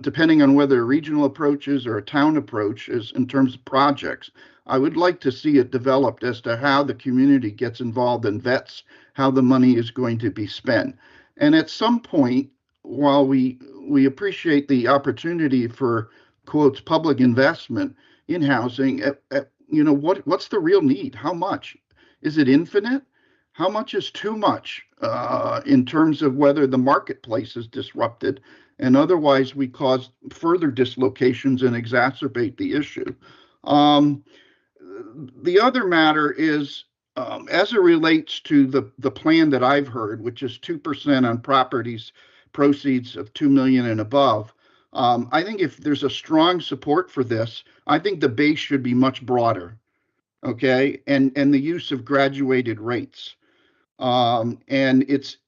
depending on whether a regional approach is or a town approach is in terms of projects, I would like to see it developed as to how the community gets involved and vets how the money is going to be spent. And at some point, while we appreciate the opportunity for, quotes, public investment in housing, what's the real need? How much? Is it infinite? How much is too much in terms of whether the marketplace is disrupted and otherwise we cause further dislocations and exacerbate the issue? The other matter is, as it relates to the plan that I've heard, which is 2% on properties proceeds of 2 million and above, I think if there's a strong support for this, I think the base should be much broader, okay? And the use of graduated rates. And it's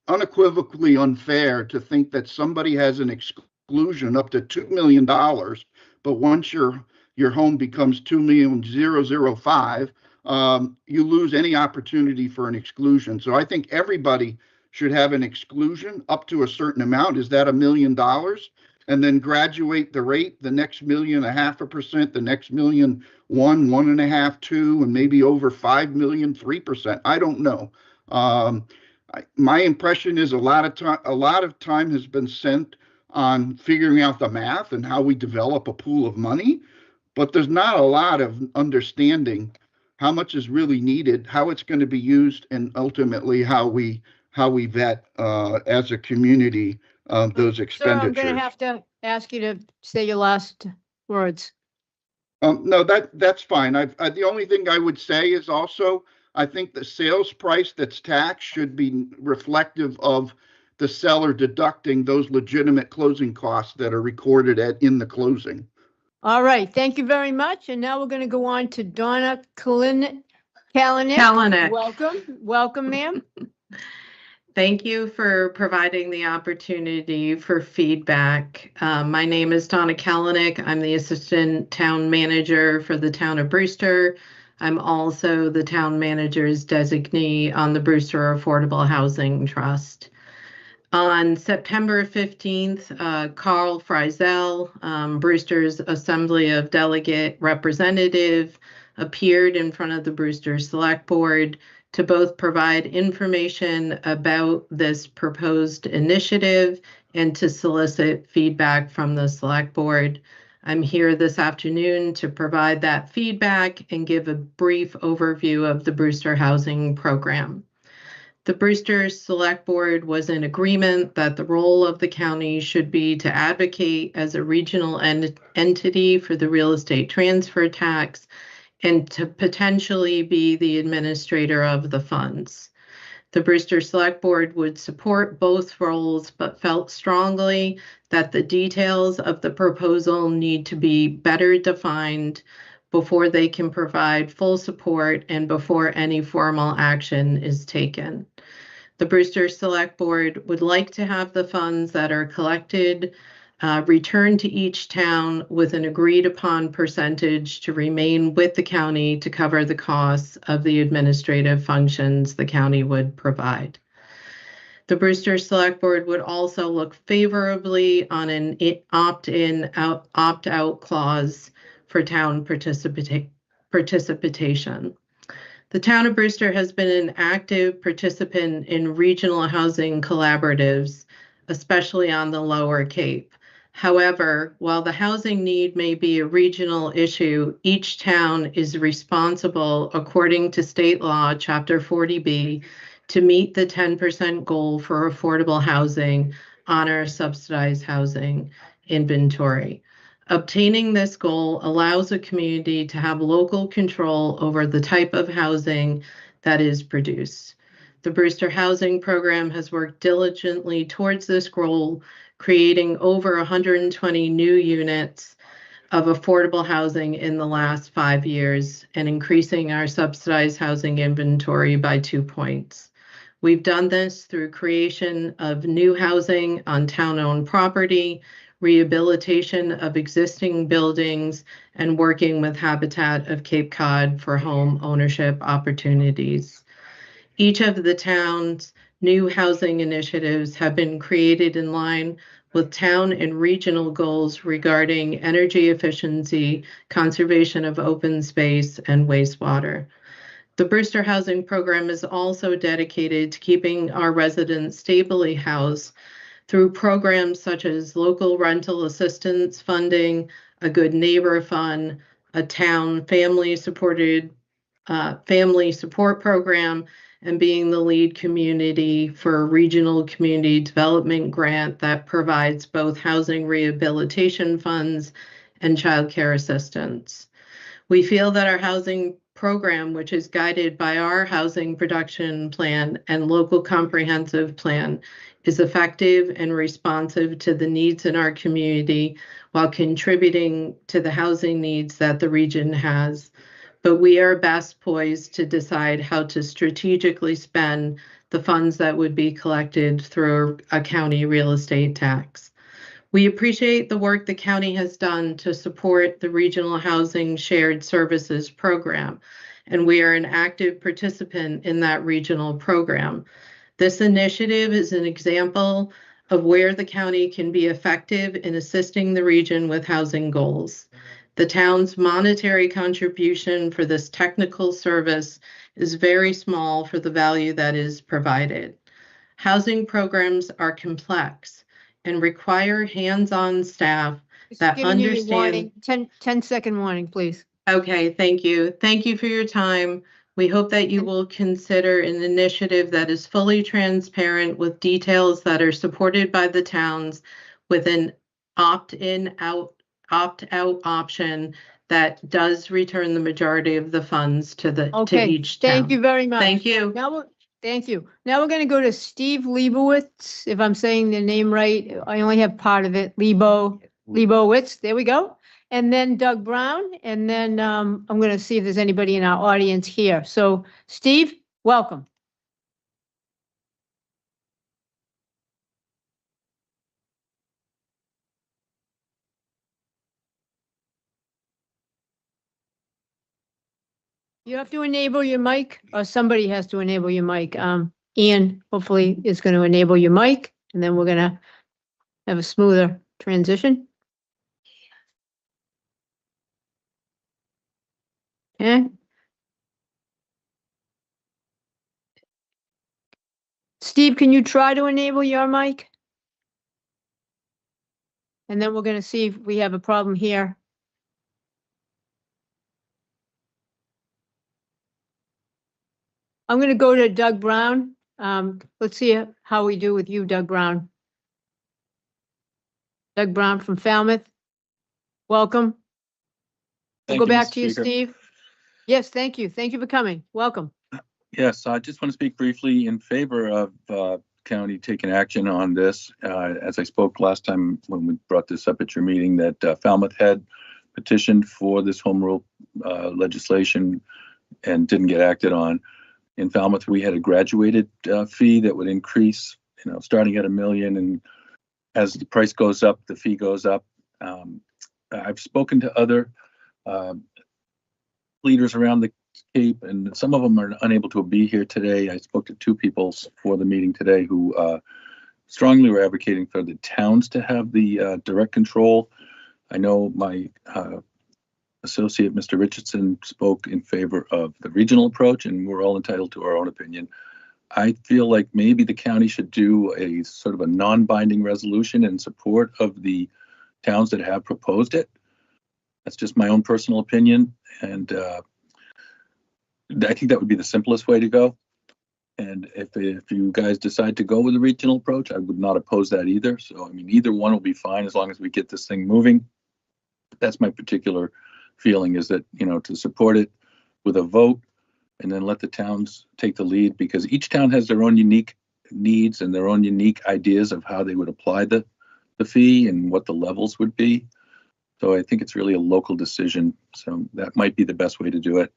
unequivocally unfair to think that somebody has an exclusion up to $2 million, but once your home becomes 2,000,005, you lose any opportunity for an exclusion. So I think everybody should have an exclusion up to a certain amount. Is that $1 million? And then graduate the rate, the next 1.5%, the next 1.1, 1.5, 2, and maybe over 5 million, 3%. I don't know. My impression is a lot of time has been spent on figuring out the math and how we develop a pool of money, but there's not a lot of understanding how much is really needed, how it's going to be used, and ultimately how we vet as a community those expenditures. So I'm going to have to ask you to say your last words. No, that's fine. The only thing I would say is also, I think the sales price that's taxed should be reflective of the seller deducting those legitimate closing costs that are recorded in the closing. All right, thank you very much. And now we're going to go on to Donna Kalanick. Welcome, ma'am. Thank you for providing the opportunity for feedback. My name is Donna Kalanick. I'm the Assistant Town Manager for the Town of Brewster. I'm also the Town Manager's designee on the Brewster Affordable Housing Trust. On September 15th, Carl Friesel, Brewster's Assembly of Delegate Representative, appeared in front of the Brewster Select Board to both provide information about this proposed initiative and to solicit feedback from the Select Board. I'm here this afternoon to provide that feedback and give a brief overview of the Brewster Housing Program. The Brewster Select Board was in agreement that the role of the county should be to advocate as a regional entity for the real estate transfer tax and to potentially be the administrator of the funds. The Brewster Select Board would support both roles, but felt strongly that the details of the proposal need to be better defined before they can provide full support and before any formal action is taken. The Brewster Select Board would like to have the funds that are collected returned to each town with an agreed upon percentage to remain with the county to cover the costs of the administrative functions the county would provide. The Brewster Select Board would also look favorably on an opt-in, opt-out clause for town participation. The town of Brewster has been an active participant in regional housing collaboratives, especially on the Lower Cape. However, while the housing need may be a regional issue, each town is responsible, according to state law, Chapter 40B, to meet the 10% goal for affordable housing on our subsidized housing inventory. Obtaining this goal allows a community to have local control over the type of housing that is produced. The Brewster Housing Program has worked diligently towards this goal, creating over 120 new units of affordable housing in the last 5 years and increasing our subsidized housing inventory by 2 points. We've done this through creation of new housing on town-owned property, rehabilitation of existing buildings, and working with Habitat of Cape Cod for home ownership opportunities. Each of the town's new housing initiatives have been created in line with town and regional goals regarding energy efficiency, conservation of open space, and wastewater. The Brewster Housing Program is also dedicated to keeping our residents stably housed through programs such as local rental assistance funding, a good neighbor fund, a town family support program, and being the lead community for a regional community development grant that provides both housing rehabilitation funds and childcare assistance. We feel that our housing program, which is guided by our housing production plan and local comprehensive plan, is effective and responsive to the needs in our community while contributing to the housing needs that the region has. But we are best poised to decide how to strategically spend the funds that would be collected through a county real estate tax. We appreciate the work the county has done to support the Regional Housing Shared Services Program, and we are an active participant in that regional program. This initiative is an example of where the county can be effective in assisting the region with housing goals. The town's monetary contribution for this technical service is very small for the value that is provided. Housing programs are complex and require hands-on staff that understand. 10-second warning, please. Okay, thank you. Thank you for your time. We hope that you will consider an initiative that is fully transparent with details that are supported by the towns with an opt-in, opt-out option that does return the majority of the funds to each town. Thank you very much. Thank you. Thank you. Now we're going to go to Steve Leibowitz, if I'm saying the name right. I only have part of it. Leibowitz. There we go. And then Doug Brown. And then I'm going to see if there's anybody in our audience here. So Steve, welcome. You have to enable your mic, or somebody has to enable your mic. Ian hopefully is going to enable your mic, and then we're going to have a smoother transition. Okay. Steve, can you try to enable your mic? And then we're going to see if we have a problem here. I'm going to go to Doug Brown. Let's see how we do with you, Doug Brown. Doug Brown from Falmouth. Welcome. We'll go back to you, Steve. Yes, thank you. Thank you for coming. Welcome. Yes, I just want to speak briefly in favor of county taking action on this. As I spoke last time when we brought this up at your meeting, that Falmouth had petitioned for this home rule legislation and didn't get acted on. In Falmouth, we had a graduated fee that would increase, starting at $1 million, and as the price goes up, the fee goes up. I've spoken to other leaders around the Cape, and some of them are unable to be here today. I spoke to 2 people for the meeting today who strongly were advocating for the towns to have the direct control. I know my associate, Mr. Richardson, spoke in favor of the regional approach, and we're all entitled to our own opinion. I feel like maybe the county should do a sort of a non-binding resolution in support of the towns that have proposed it. That's just my own personal opinion, and I think that would be the simplest way to go. And if you guys decide to go with the regional approach, I would not oppose that either. So, I mean, either one will be fine as long as we get this thing moving. That's my particular feeling, is that, to support it with a vote and then let the towns take the lead, because each town has their own unique needs and their own unique ideas of how they would apply the fee and what the levels would be. So I think it's really a local decision. So that might be the best way to do it.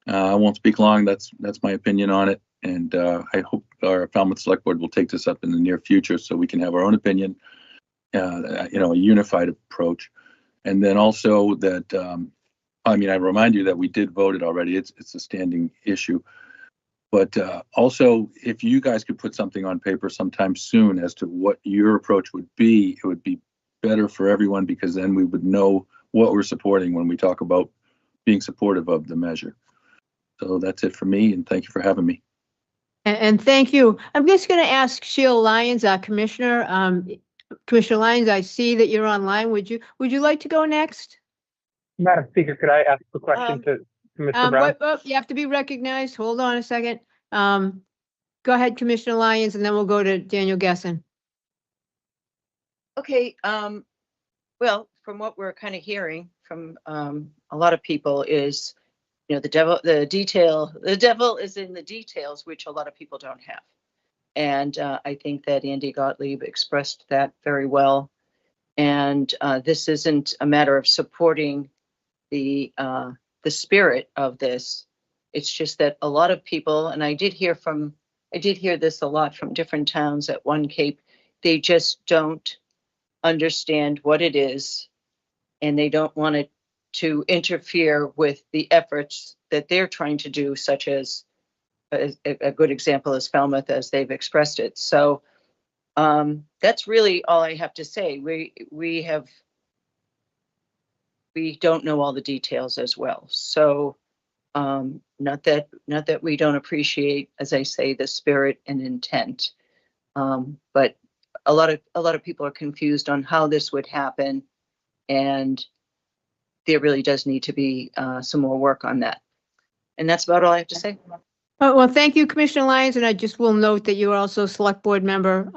I won't speak long. That's my opinion on it. And I hope our Falmouth Select Board will take this up in the near future so we can have our own opinion a unified approach. And then also that, I remind you that we did vote it already. It's a standing issue. But also, if you guys could put something on paper sometime soon as to what your approach would be, it would be better for everyone, because then we would know what we're supporting when we talk about being supportive of the measure. So that's it for me, and thank you for having me. And thank you. I'm just going to ask Sheila Lyons, our commissioner. Commissioner Lyons, I see that you're online. Would you like to go next? Madam Speaker, could I ask a question to Mr. Brown? You have to be recognized. Hold on a second. Go ahead, Commissioner Lyons, and then we'll go to Daniel Gessen. Okay, well, from what we're kind of hearing from a lot of people is, the devil is in the details, which a lot of people don't have. And I think that Andy Gottlieb expressed that very well. And this isn't a matter of supporting the spirit of this. It's just that a lot of people, and I did hear this a lot from different towns at One Cape, they just don't understand what it is, and they don't want it to interfere with the efforts that they're trying to do, such as a good example is Falmouth, as they've expressed it. So that's really all I have to say. We don't know all the details as well. So not that we don't appreciate, as I say, the spirit and intent, but a lot of people are confused on how this would happen, and there really does need to be some more work on that. And that's about all I have to say. Oh, well, thank you, Commissioner Lyons, and I just will note that you are also a select board member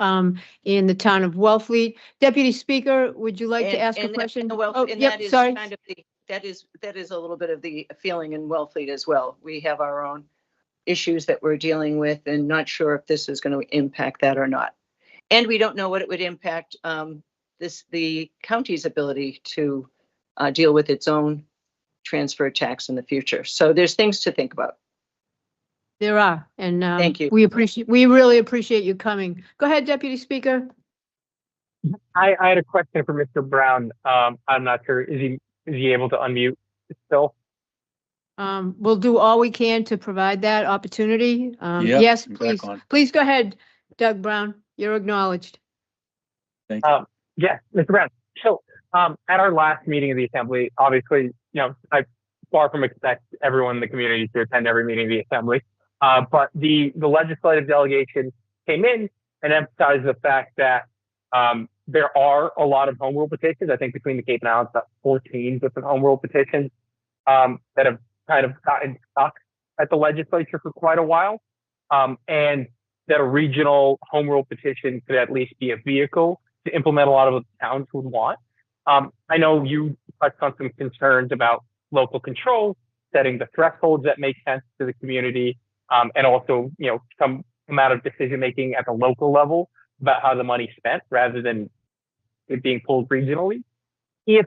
in the town of Wellfleet. Deputy Speaker, would you like to ask a question? Sorry. That is a little bit of the feeling in Wellfleet as well. We have our own issues that we're dealing with, and not sure if this is going to impact that or not. And we don't know what it would impact the county's ability to deal with its own transfer tax in the future. So there's things to think about. There are, and thank you. We really appreciate you coming. Go ahead, Deputy Speaker. I had a question for Mr. Brown. I'm not sure, is he able to unmute still? We'll do all we can to provide that opportunity. Yes, please go ahead, Doug Brown. You're acknowledged. Thank you. Yes, Mr. Brown. So at our last meeting of the Assembly, obviously, I far from expect everyone in the community to attend every meeting of the Assembly. But the legislative delegation came in and emphasized the fact that there are a lot of home rule petitions. I think between the Cape and Islands, about 14 different home rule petitions that have kind of gotten stuck at the legislature for quite a while. And that a regional home rule petition could at least be a vehicle to implement a lot of what the towns would want. I know you touched on some concerns about local control, setting the thresholds that make sense to the community, and also, some amount of decision-making at the local level about how the money's spent rather than it being pulled regionally. If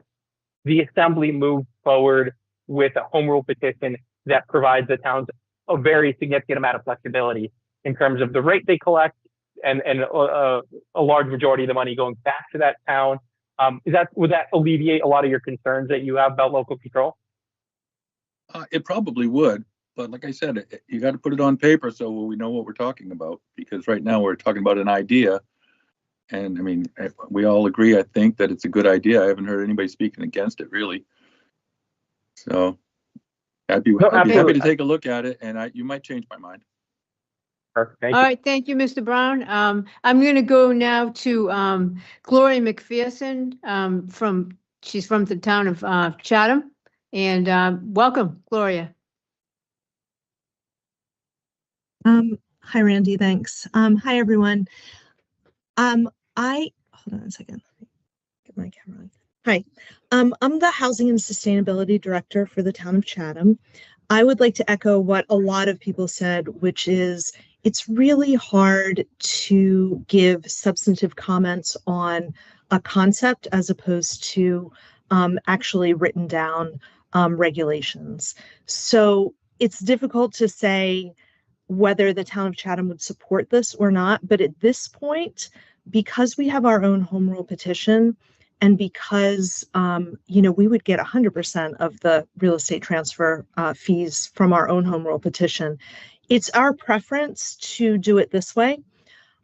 the Assembly moved forward with a home rule petition that provides the towns a very significant amount of flexibility in terms of the rate they collect and a large majority of the money going back to that town, would that alleviate a lot of your concerns that you have about local control? It probably would. But like I said, you got to put it on paper so we know what we're talking about, because right now we're talking about an idea. And I mean, we all agree, I think, that it's a good idea. I haven't heard anybody speaking against it, really. So I'd be happy to take a look at it, and you might change my mind. Perfect. Thank All you. right, thank you, Mr. Brown. I'm going to go now to Gloria McPherson she's from the town of Chatham. And welcome, Gloria. Hi, Randy. Thanks. Hi, everyone. Hold on a second. Get my camera on. Hi. I'm the Housing and Sustainability Director for the town of Chatham. I would like to echo what a lot of people said, which is it's really hard to give substantive comments on a concept as opposed to actually written down regulations. So it's difficult to say whether the town of Chatham would support this or not. But at this point, because we have our own home rule petition, and because, we would get 100% of the real estate transfer fees from our own home rule petition. It's our preference to do it this way.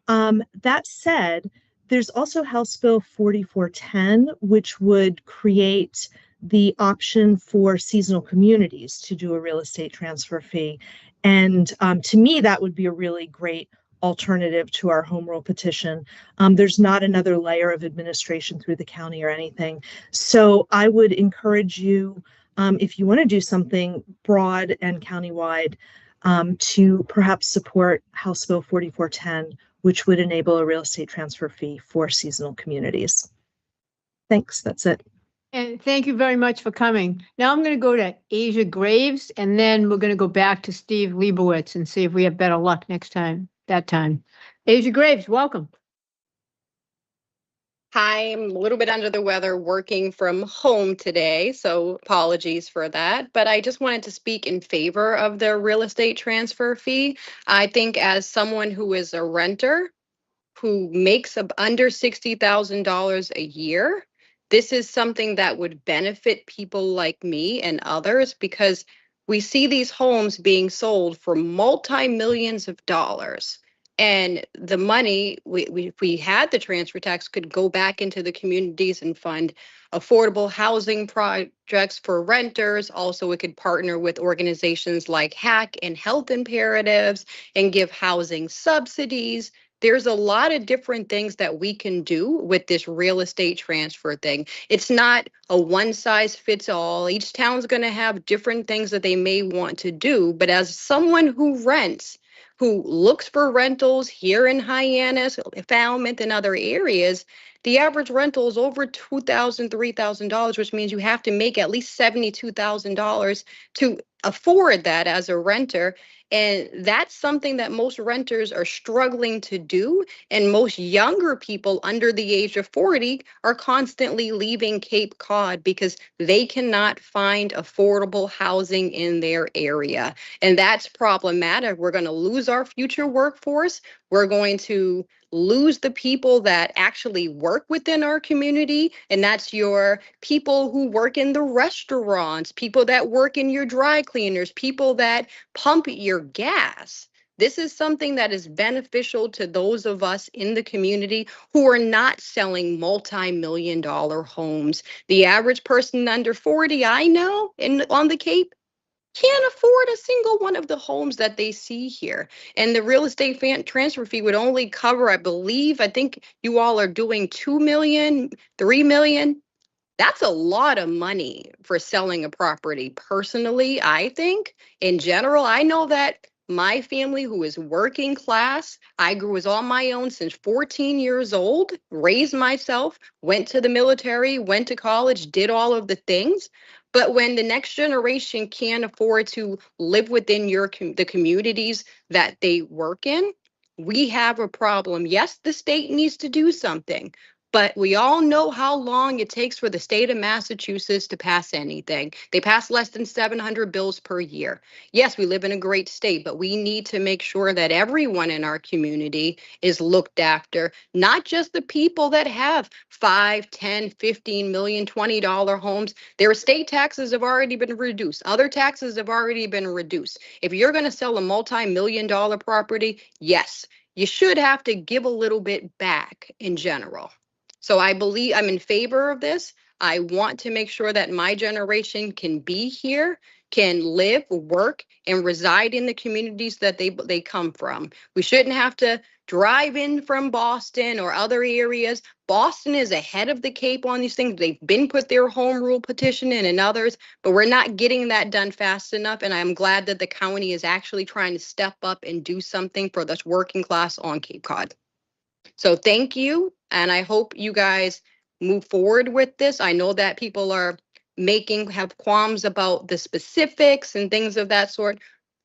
That said, there's also House Bill 4410, which would create the option for seasonal communities to do a real estate transfer fee. And to me, that would be a really great alternative to our home rule petition. There's not another layer of administration through the county or anything. So I would encourage you, if you want to do something broad and countywide, to perhaps support House Bill 4410, which would enable a real estate transfer fee for seasonal communities. Thanks, that's it. And thank you very much for coming. Now I'm going to go to Asia Graves, and then we're going to go back to Steve Leibowitz and see if we have better luck next time, that time. Asia Graves, welcome. Hi, I'm a little bit under the weather working from home today, so apologies for that. But I just wanted to speak in favor of the real estate transfer fee. I think as someone who is a renter who makes under $60,000 a year, this is something that would benefit people like me and others, because we see these homes being sold for multi-millions of dollars. And the money, if we had the transfer tax, could go back into the communities and fund affordable housing projects for renters. Also, it could partner with organizations like HAC and Health Imperatives and give housing subsidies. There's a lot of different things that we can do with this real estate transfer thing. It's not a one size fits all. Each town's going to have different things that they may want to do. But as someone who rents, who looks for rentals here in Hyannis, Falmouth, and other areas, the average rental is over $2,000, $3,000, which means you have to make at least $72,000 to afford that as a renter. And that's something that most renters are struggling to do. And most younger people under the age of 40 are constantly leaving Cape Cod because they cannot find affordable housing in their area. And that's problematic. We're going to lose our future workforce. We're going to lose the people that actually work within our community. And that's your people who work in the restaurants, people that work in your dry cleaners, people that pump your gas. This is something that is beneficial to those of us in the community who are not selling multi-million-dollar homes. The average person under 40, I know, on the Cape, can't afford a single one of the homes that they see here. And the real estate transfer fee would only cover, I think you all are doing 2 million, 3 million. That's a lot of money for selling a property. Personally, I think in general, I know that my family, who is working class, I was on my own since 14 years old, raised myself, went to the military, went to college, did all of the things. But when the next generation can't afford to live within the communities that they work in, we have a problem. Yes, the state needs to do something, but we all know how long it takes for the state of Massachusetts to pass anything. They pass less than 700 bills per year. Yes, we live in a great state, but we need to make sure that everyone in our community is looked after, not just the people that have 5, 10, 15 million, $20 homes. Their estate taxes have already been reduced. Other taxes have already been reduced. If you're going to sell a multi-million-dollar property, yes, you should have to give a little bit back in general. So I believe I'm in favor of this. I want to make sure that my generation can be here, can live, work, and reside in the communities that they come from. We shouldn't have to drive in from Boston or other areas. Boston is ahead of the Cape on these things. They've been put their home rule petition in and others, but we're not getting that done fast enough. And I'm glad that the county is actually trying to step up and do something for this working class on Cape Cod. So thank you. And I hope you guys move forward with this. I know that people are have qualms about the specifics and things of that sort.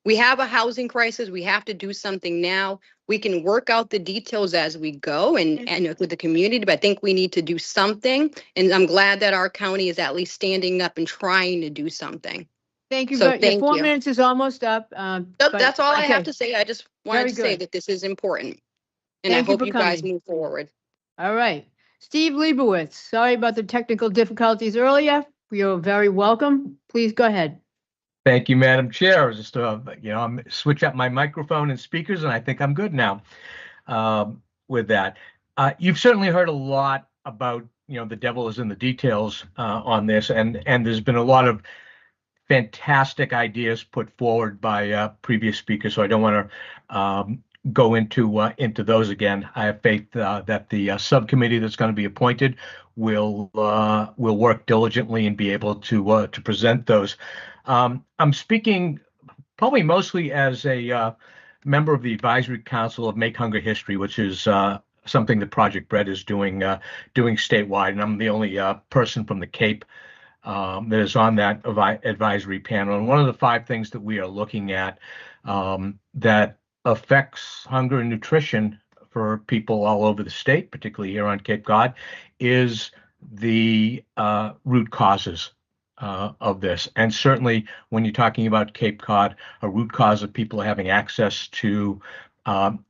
We have a housing crisis. We have to do something now. We can work out the details as we go and with the community, but I think we need to do something. And I'm glad that our county is at least standing up and trying to do something. Thank you. So Your thank 4 you. minutes is almost up. That's all I have okay. to say. I just wanted Very to say good. that this is important. And Thank I you hope for you guys coming. move forward. All right. Steve Leibowitz, sorry about the technical difficulties earlier. You're very welcome. Please go ahead. Thank you, Madam Chair. I was just, I'm switch up my microphone and speakers, and I think I'm good now with that. You've certainly heard a lot about, the devil is in the details on this, and there's been a lot of fantastic ideas put forward by previous speakers. So I don't want to go into those again. I have faith that the subcommittee that's going to be appointed will work diligently and be able to present those. I'm speaking probably mostly as a member of the Advisory Council of Make Hunger History, which is something that Project Bread is doing statewide, and I'm the only person from the Cape that is on that advisory panel. And one of the 5 things that we are looking at that affects hunger and nutrition for people all over the state, particularly here on Cape Cod, is the root causes of this. And certainly when you're talking about Cape Cod, a root cause of people having access to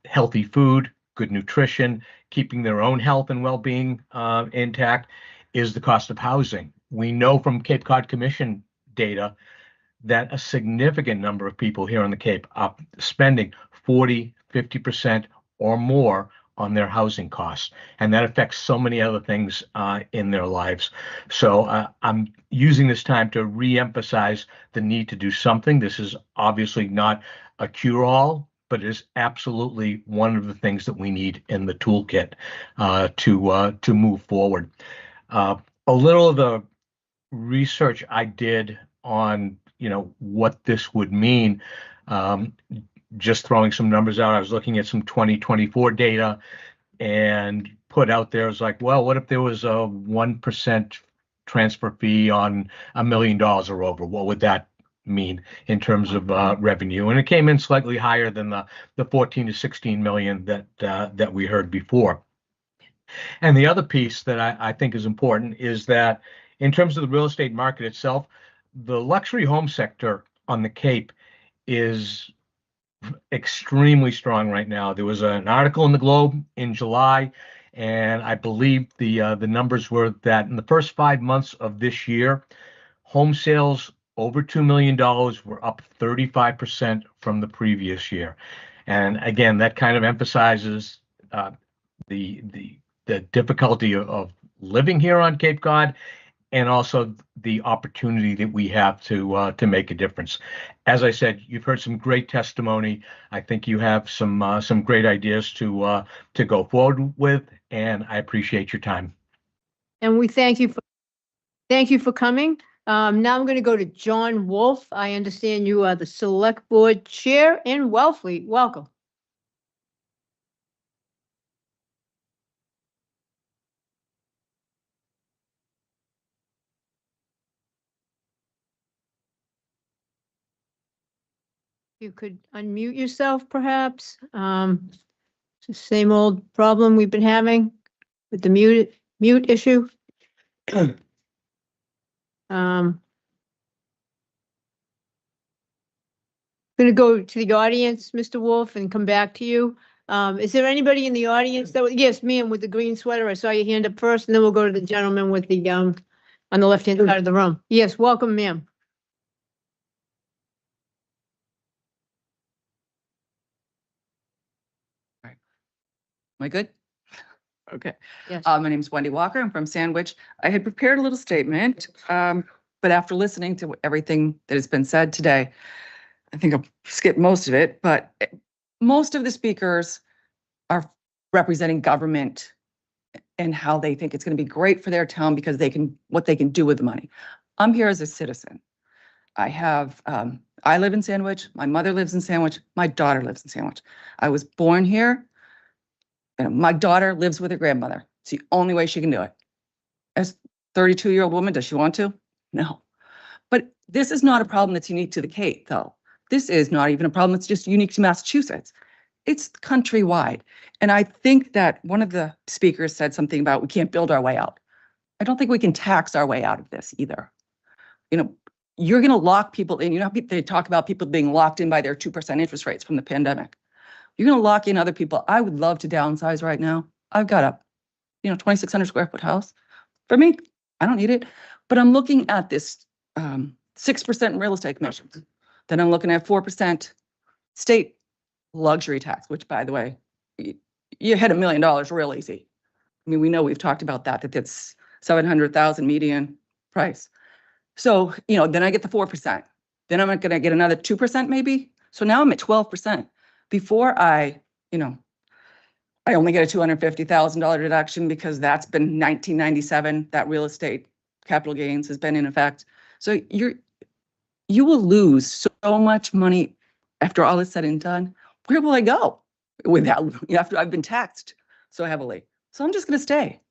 healthy food, good nutrition, keeping their own health and well-being intact is the cost of housing. We know from Cape Cod Commission data that a significant number of people here on the Cape are spending 40, 50% or more on their housing costs. And that affects so many other things in their lives. So I'm using this time to re-emphasize the need to do something. This is obviously not a cure-all, but it is absolutely one of the things that we need in the toolkit to move forward. A little of the research I did on, what this would mean, just throwing some numbers out. I was looking at some 2024 data and put out there, was like, well, what if there was a 1% transfer fee on $1 million or over? What would that mean in terms of revenue? And it came in slightly higher than the 14 to 16 million that we heard before. And the other piece that I think is important is that in terms of the real estate market itself, the luxury home sector on the Cape is extremely strong right now. There was an article in the Globe in July, and I believe the numbers were that in the first 5 months of this year, home sales over $2 million were up 35% from the previous year. And again, that kind of emphasizes the difficulty of living here on Cape Cod, and also the opportunity that we have to make a difference. As I said, you've heard some great testimony. I think you have some great ideas to go forward with, and I appreciate your time. And we thank you for coming. Now I'm going to go to John Wolf. I understand you are the Select Board Chair in Wellfleet. Welcome. You could unmute yourself, perhaps. It's the same old problem we've been having with the mute issue. Going to go to the audience, Mr. Wolf, and come back to you. Is there anybody in the audience that yes, ma'am, with the green sweater? I saw your hand up first, and then we'll go to the gentleman with the on the left-hand side of the room. Yes, welcome, ma'am. Am I good? Okay. Yes. My name is Wendy Walker. I'm from Sandwich. I had prepared a little statement, but after listening to everything that has been said today, I think I'll skip most of it, but most of the speakers are representing government and how they think it's going to be great for their town because what they can do with the money. I'm here as a citizen. I live in Sandwich. My mother lives in Sandwich. My daughter lives in Sandwich. I was born here. My daughter lives with her grandmother. It's the only way she can do it. As a 32-year-old woman, does she want to? No. But this is not a problem that's unique to the Cape, though. This is not even a problem that's just unique to Massachusetts. It's countrywide. And I think that one of the speakers said something about we can't build our way out. I don't think we can tax our way out of this either. You're going to lock people in. They talk about people being locked in by their 2% interest rates from the pandemic. You're going to lock in other people. I would love to downsize right now. I've got a 2,600 square foot house. For me, I don't need it, but I'm looking at this 6% real estate commissions. Then I'm looking at 4% state luxury tax, which, by the way, you hit $1 million real easy. I mean, we know we've talked about that that's 700,000 median price. So, then I get the 4%. Then I'm going to get another 2% maybe. So now I'm at 12%. Before I only get a $250,000 deduction because that's been 1997. That real estate capital gains has been in effect. So you will lose so much money after all is said and done. Where will I go with that after I've been taxed so heavily? So I'm just going to stay.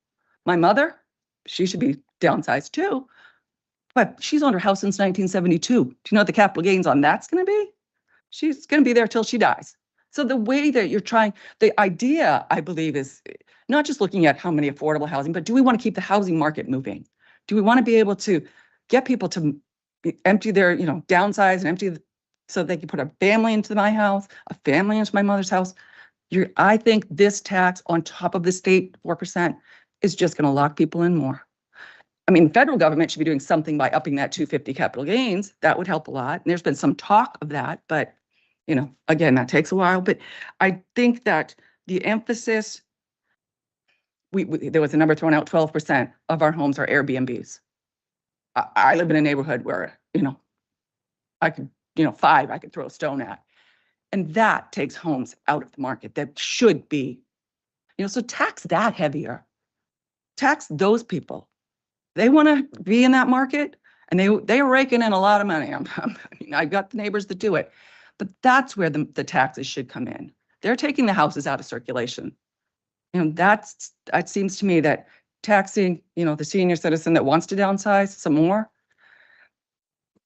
My mother, she should be downsized too, but she's owned her house since 1972. Do you know what the capital gains on that's going to be? She's going to be there till she dies. So the way that you're trying, the idea, I believe, is not just looking at how many affordable housing, but do we want to keep the housing market moving? Do we want to be able to get people to empty their, downsize and empty so they can put a family into my house, a family into my mother's house? I think this tax on top of the state 4% is just going to lock people in more. I mean, the federal government should be doing something by upping that 250 capital gains. That would help a lot. And there's been some talk of that, but again, that takes a while. But I think that the emphasis, there was a number thrown out, 12% of our homes are Airbnbs. I live in a neighborhood where, I could, 5 I could throw a stone at. And that takes homes out of the market that should be, so tax that heavier. Tax those people. They want to be in that market and they are raking in a lot of money. I've got the neighbors that do it, but that's where the taxes should come in. They're taking the houses out of circulation. It seems to me that taxing, the senior citizen that wants to downsize some more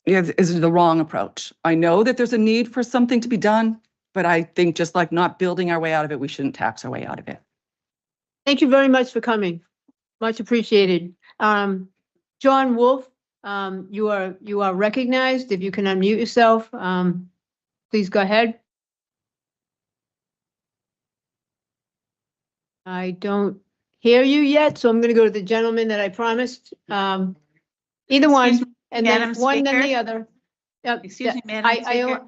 is the wrong approach. I know that there's a need for something to be done, but I think just like not building our way out of it, we shouldn't tax our way out of it. Thank you very much for coming. Much appreciated. John Wolf, you are recognized. If you can unmute yourself, please go ahead. I don't hear you yet, so I'm going to go to the gentleman that I promised. Either one, and then one, then the other. Excuse me, Madam Speaker.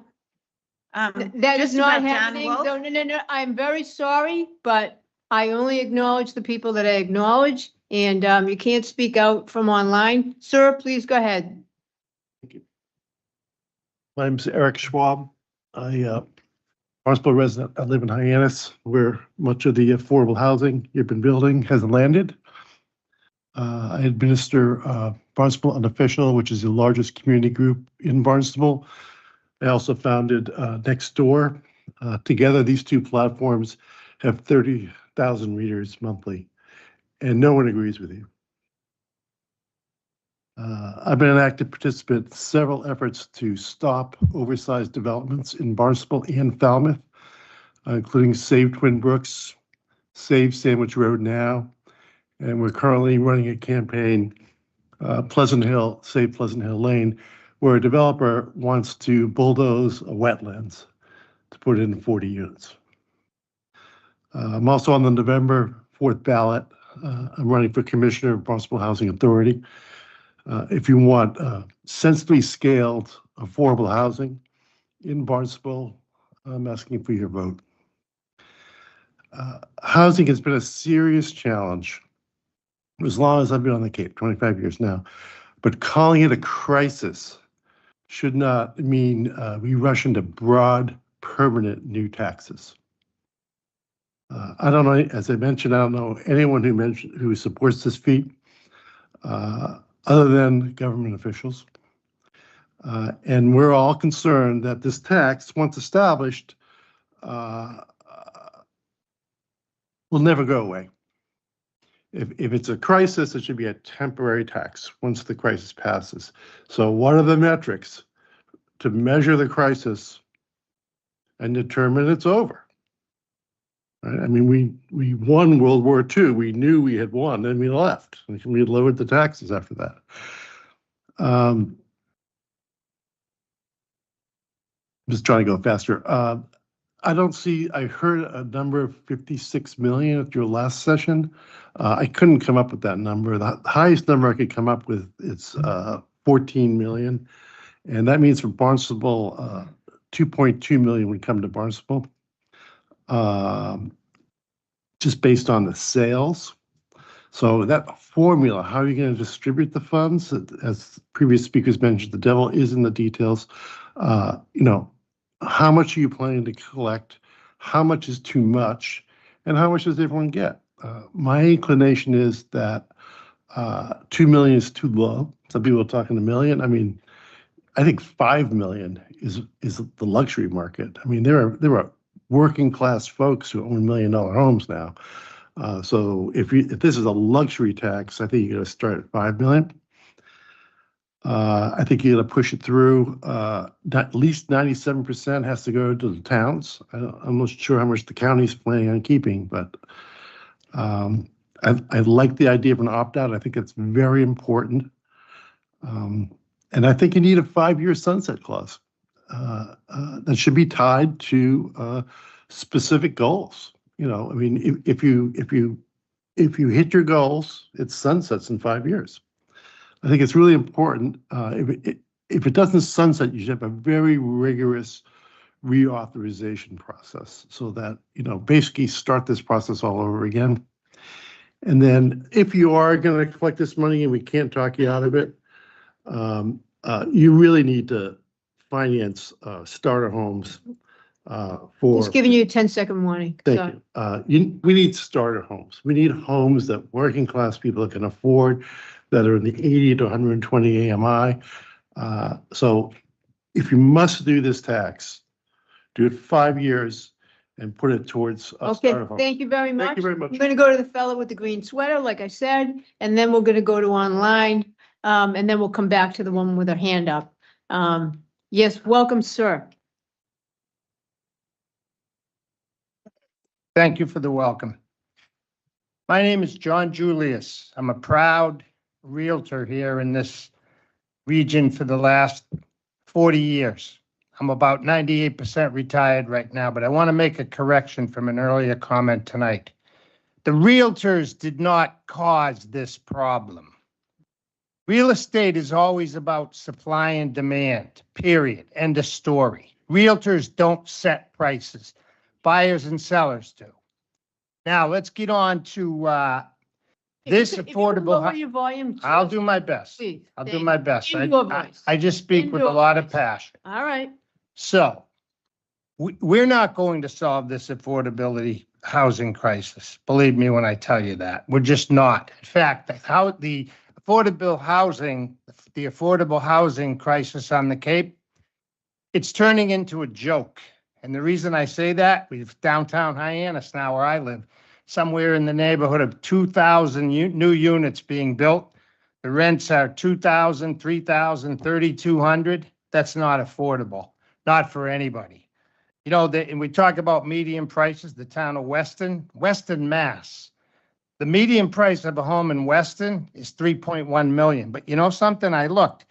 That is just not about John happening. Wolf? No. I'm very sorry, but I only acknowledge the people that I acknowledge, and you can't speak out from online. Sir, please go ahead. My name's Eric Schwab. Barnstable resident. I live in Hyannis, where much of the affordable housing you've been building has landed. I administer Barnstable Unofficial, which is the largest community group in Barnstable. I also founded Nextdoor. Together, these two platforms have 30,000 readers monthly, and no one agrees with you. I've been an active participant in several efforts to stop oversized developments in Barnstable and Falmouth, including Save Twin Brooks, Save Sandwich Road Now, and we're currently running a campaign, Pleasant Hill, Save Pleasant Hill Lane, where a developer wants to bulldoze a wetlands to put in 40 units. I'm also on the November 4th ballot. I'm running for commissioner of Barnstable Housing Authority. If you want sensibly scaled affordable housing in Barnstable, I'm asking for your vote. Housing has been a serious challenge as long as I've been on the Cape, 25 years now, but calling it a crisis should not mean we rush into broad, permanent new taxes. I don't know, as I mentioned, I don't know anyone who supports this feat. Other than government officials. And we're all concerned that this tax, once established, will never go away. If it's a crisis, it should be a temporary tax once the crisis passes. So what are the metrics to measure the crisis and determine it's over? Right? I mean, we won World War II. We knew we had won, and we left. We lowered the taxes after that. Just trying to go faster. I don't see, I heard a number of 56 million at your last session. I couldn't come up with that number. The highest number I could come up with is 14 million. And that means for Barnstable, 2.2 million would come to Barnstable. Just based on the sales. So that formula, how are you going to distribute the funds? As previous speakers mentioned, the devil is in the details. How much are you planning to collect? How much is too much? And how much does everyone get? My inclination is that 2 million is too low. Some people are talking $1 million. I mean, I think 5 million is the luxury market. I mean, there are working class folks who own $1 million homes now. So if this is a luxury tax, I think you're going to start at 5 million. I think you're going to push it through. At least 97% has to go to the towns. I'm not sure how much the county's planning on keeping, but I like the idea of an opt-out. I think it's very important. And I think you need a 5-year sunset clause that should be tied to specific goals. I mean, if you hit your goals, it sunsets in 5 years. I think it's really important. If it doesn't sunset, you should have a very rigorous reauthorization process so that, basically start this process all over again. And then if you are going to collect this money and we can't talk you out of it, you really need to finance starter homes for. Just giving you a 10-second warning. Thank you. We need starter homes. We need homes that working class people can afford, that are in the 80 to 120 AMI. So if you must do this tax, do it 5 years and put it towards a Okay, starter home. thank you very much. Thank you very much. I'm going to go to the fellow with the green sweater, like I said, and then we're going to go to online, and then we'll come back to the woman with her hand up. Yes, welcome, sir. Thank you for the welcome. My name is John Julius. I'm a proud realtor here in this region for the last 40 years. I'm about 98% retired right now, but I want to make a correction from an earlier comment tonight. The realtors did not cause this problem. Real estate is always about supply and demand, period. End of story. Realtors don't set prices. Buyers and sellers do. Now, let's get on to this affordable. Lower your volume. I'll do my best. Please. I'll do my best. In your voice. I just speak with a your lot of passion. All right. So we're not going to solve this affordability housing crisis. Believe me when I tell you that. We're just not. In fact, the affordable housing crisis on the Cape, it's turning into a joke. And the reason I say that, we've downtown Hyannis now where I live, somewhere in the neighborhood of 2,000 new units being built. The rents are 2,000, 3,000, 3,200. That's not affordable, not for anybody. And we talk about median prices, the town of Weston, Mass. The median price of a home in Weston is 3.1 million. But you know something? I looked,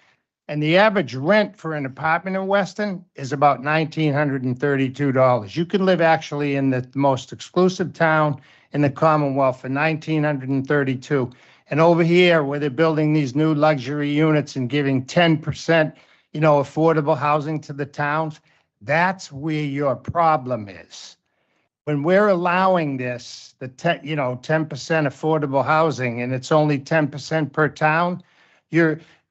and the average rent for an apartment in Weston is about $1,932. You can live actually in the most exclusive town in the Commonwealth for $1,932. And over here, where they're building these new luxury units and giving 10%, affordable housing to the towns, that's where your problem is. When we're allowing this, 10% affordable housing, and it's only 10% per town,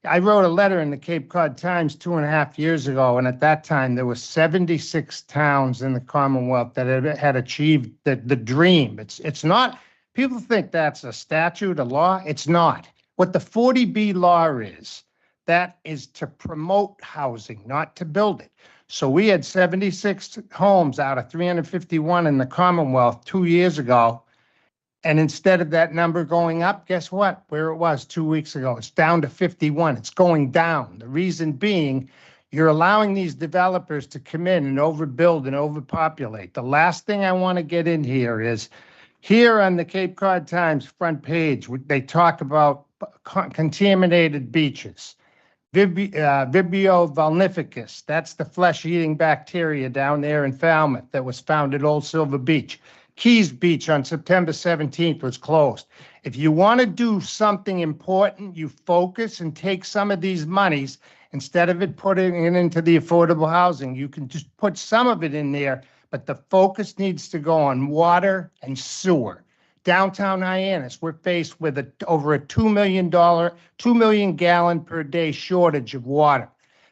I wrote a letter in the Cape Cod Times 2.5 years ago, and at that time, there were 76 towns in the Commonwealth that had achieved the dream. It's not, people think that's a statute, a law. It's not. What the 40B law is, that is to promote housing, not to build it. So we had 76 homes out of 351 in the Commonwealth 2 years ago. And instead of that number going up, guess what? Where it was 2 weeks ago, it's down to 51. It's going down. The reason being, you're allowing these developers to come in and overbuild and overpopulate. The last thing I want to get in here is, here on the Cape Cod Times front page, they talk about contaminated beaches. Vibrio vulnificus. That's the flesh-eating bacteria down there in Falmouth that was found at Old Silver Beach. Keys Beach on September 17th was closed. If you want to do something important, you focus and take some of these monies instead of it putting it into the affordable housing. You can just put some of it in there, but the focus needs to go on water and sewer. Downtown Hyannis, we're faced with over a $2 million gallon per day shortage of water.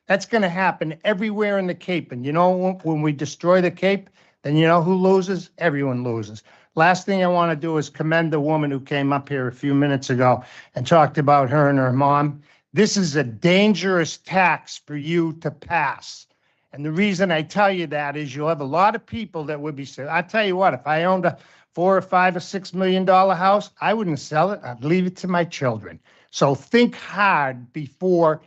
That's going to happen everywhere in the Cape. And you know, when we destroy the Cape, then you know who loses? Everyone loses. Last thing I want to do is commend the woman who came up here a few minutes ago and talked about her and her mom. This is a dangerous tax for you to pass. And the reason I tell you that is you'll have a lot of people that would be saying, I tell you what, if I owned a $4 or $5 or $6 million house, I wouldn't sell it. I'd leave it to my children. So think hard before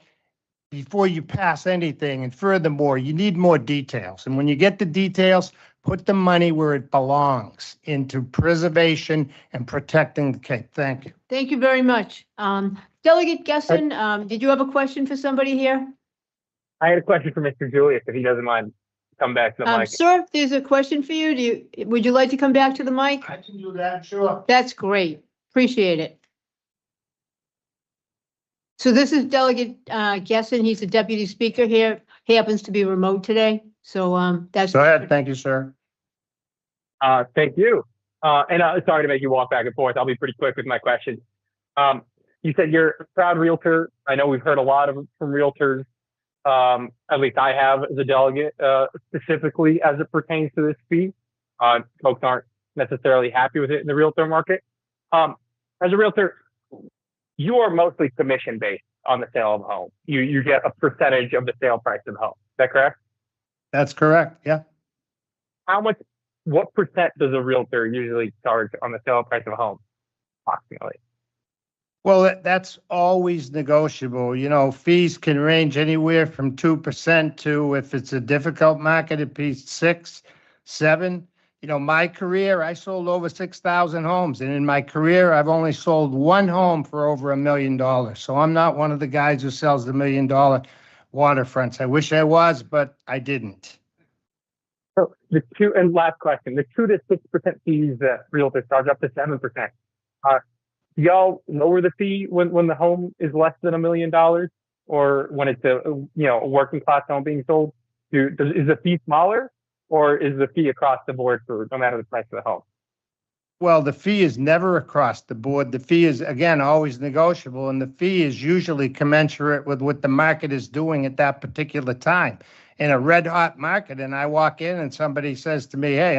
you pass anything. And furthermore, you need more details. And when you get the details, put the money where it belongs, into preservation and protecting the Cape. Thank you. Thank you very much. Delegate Gessen, did you have a question for somebody here? I had a question for Mr. Julius, if he doesn't mind coming back to the mic. Sir, there's a question for you. Would you like to come back to the mic? I can do that, sure. That's great. Appreciate it. So this is Delegate Gessen. He's the deputy speaker here. He happens to be remote today. So that's. Go ahead. Thank you, sir. Thank you. And sorry to make you walk back and forth. I'll be pretty quick with my questions. You said you're a proud realtor. I know we've heard a lot from realtors. At least I have as a delegate, specifically as it pertains to this fee. Folks aren't necessarily happy with it in the realtor market. As a realtor, you are mostly commission based on the sale of a home. You get a percentage of the sale price of the home. Is that correct? That's correct. Yeah. What percent does a realtor usually charge on the sale price of a home, approximately? Well, that's always negotiable. You know, fees can range anywhere from 2% to, if it's a difficult market, it'd be 6, 7. You know, my career, I sold over 6,000 homes. And in my career, I've only sold one home for over $1 million. So I'm not one of the guys who sells the $1 million waterfronts. I wish I was, but I didn't. So and last question, the 2 to 6% fees that realtors charge up to 7%. Do y'all lower the fee when the home is less than $1 million, or when it's a working class home being sold? Is the fee smaller, or is the fee across the board for no matter the price of the home? Well, the fee is never across the board. The fee is, again, always negotiable, and the fee is usually commensurate with what the market is doing at that particular time. In a red hot market, and I walk in and somebody says to me, hey,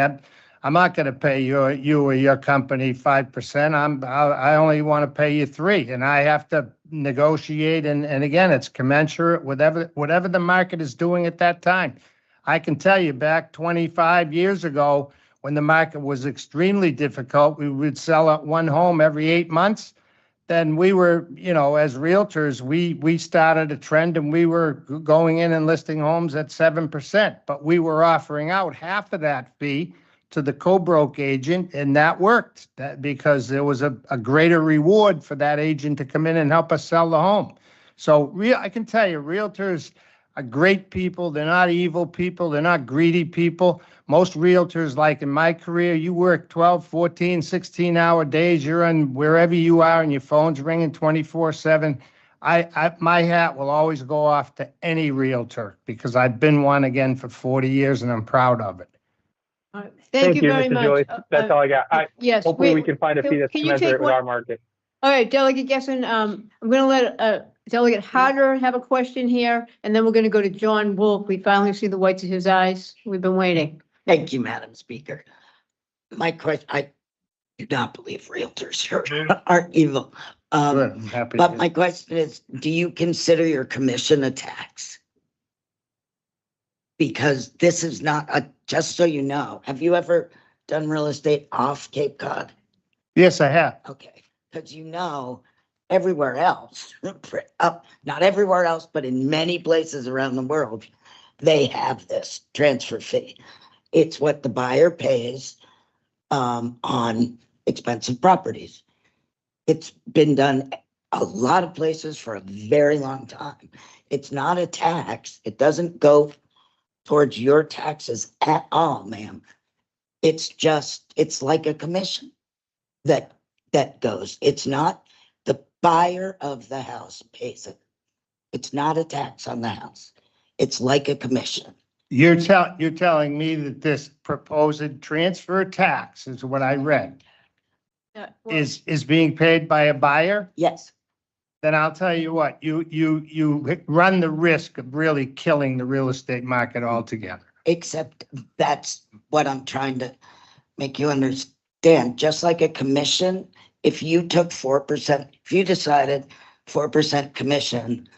I'm not going to pay you or your company 5%. I only want to pay you 3%, and I have to negotiate. And again, it's commensurate with whatever the market is doing at that time. I can tell you back 25 years ago, when the market was extremely difficult, we would sell one home every 8 months. Then we were, as realtors, we started a trend, and we were going in and listing homes at 7%, but we were offering out half of that fee to the co-broke agent, and that worked because there was a greater reward for that agent to come in and help us sell the home. So I can tell you, realtors are great people. They're not evil people. They're not greedy people. Most realtors, like in my career, you work 12, 14, 16-hour days. You're on wherever you are, and your phone's ringing 24/7. My hat will always go off to any realtor because I've been one again for 40 years, and I'm proud of it. Thank you very Mr. much. Julius. That's all I got. Yes. Hopefully we can find a fee that's can you commensurate take with our market. All right, Delegate Gessen, I'm going to let Delegate Harder have a question here, and then we're going to go to John Wolf. We finally see the whites of his eyes. We've been waiting. Thank you, Madam Speaker. My question, I do not believe realtors are evil. But my question is, do you consider your commission a tax? Because this is not just so you know, have you ever done real estate off Cape Cod? Yes, I have. Okay, because everywhere else, not everywhere else, but in many places around the world, they have this transfer fee. It's what the buyer pays on expensive properties. It's been done a lot of places for a very long time. It's not a tax. It doesn't go towards your taxes at all, ma'am. It's like a commission that goes. It's not the buyer of the house pays it. It's not a tax on the house. It's like a commission. You're telling me that this proposed transfer tax is what I read, is being paid by a buyer? Yes. Then I'll tell you what, you run the risk of really killing the real estate market altogether. Except that's what I'm trying to make you understand. Just like a commission, if you took 4%, if you decided 4% commission,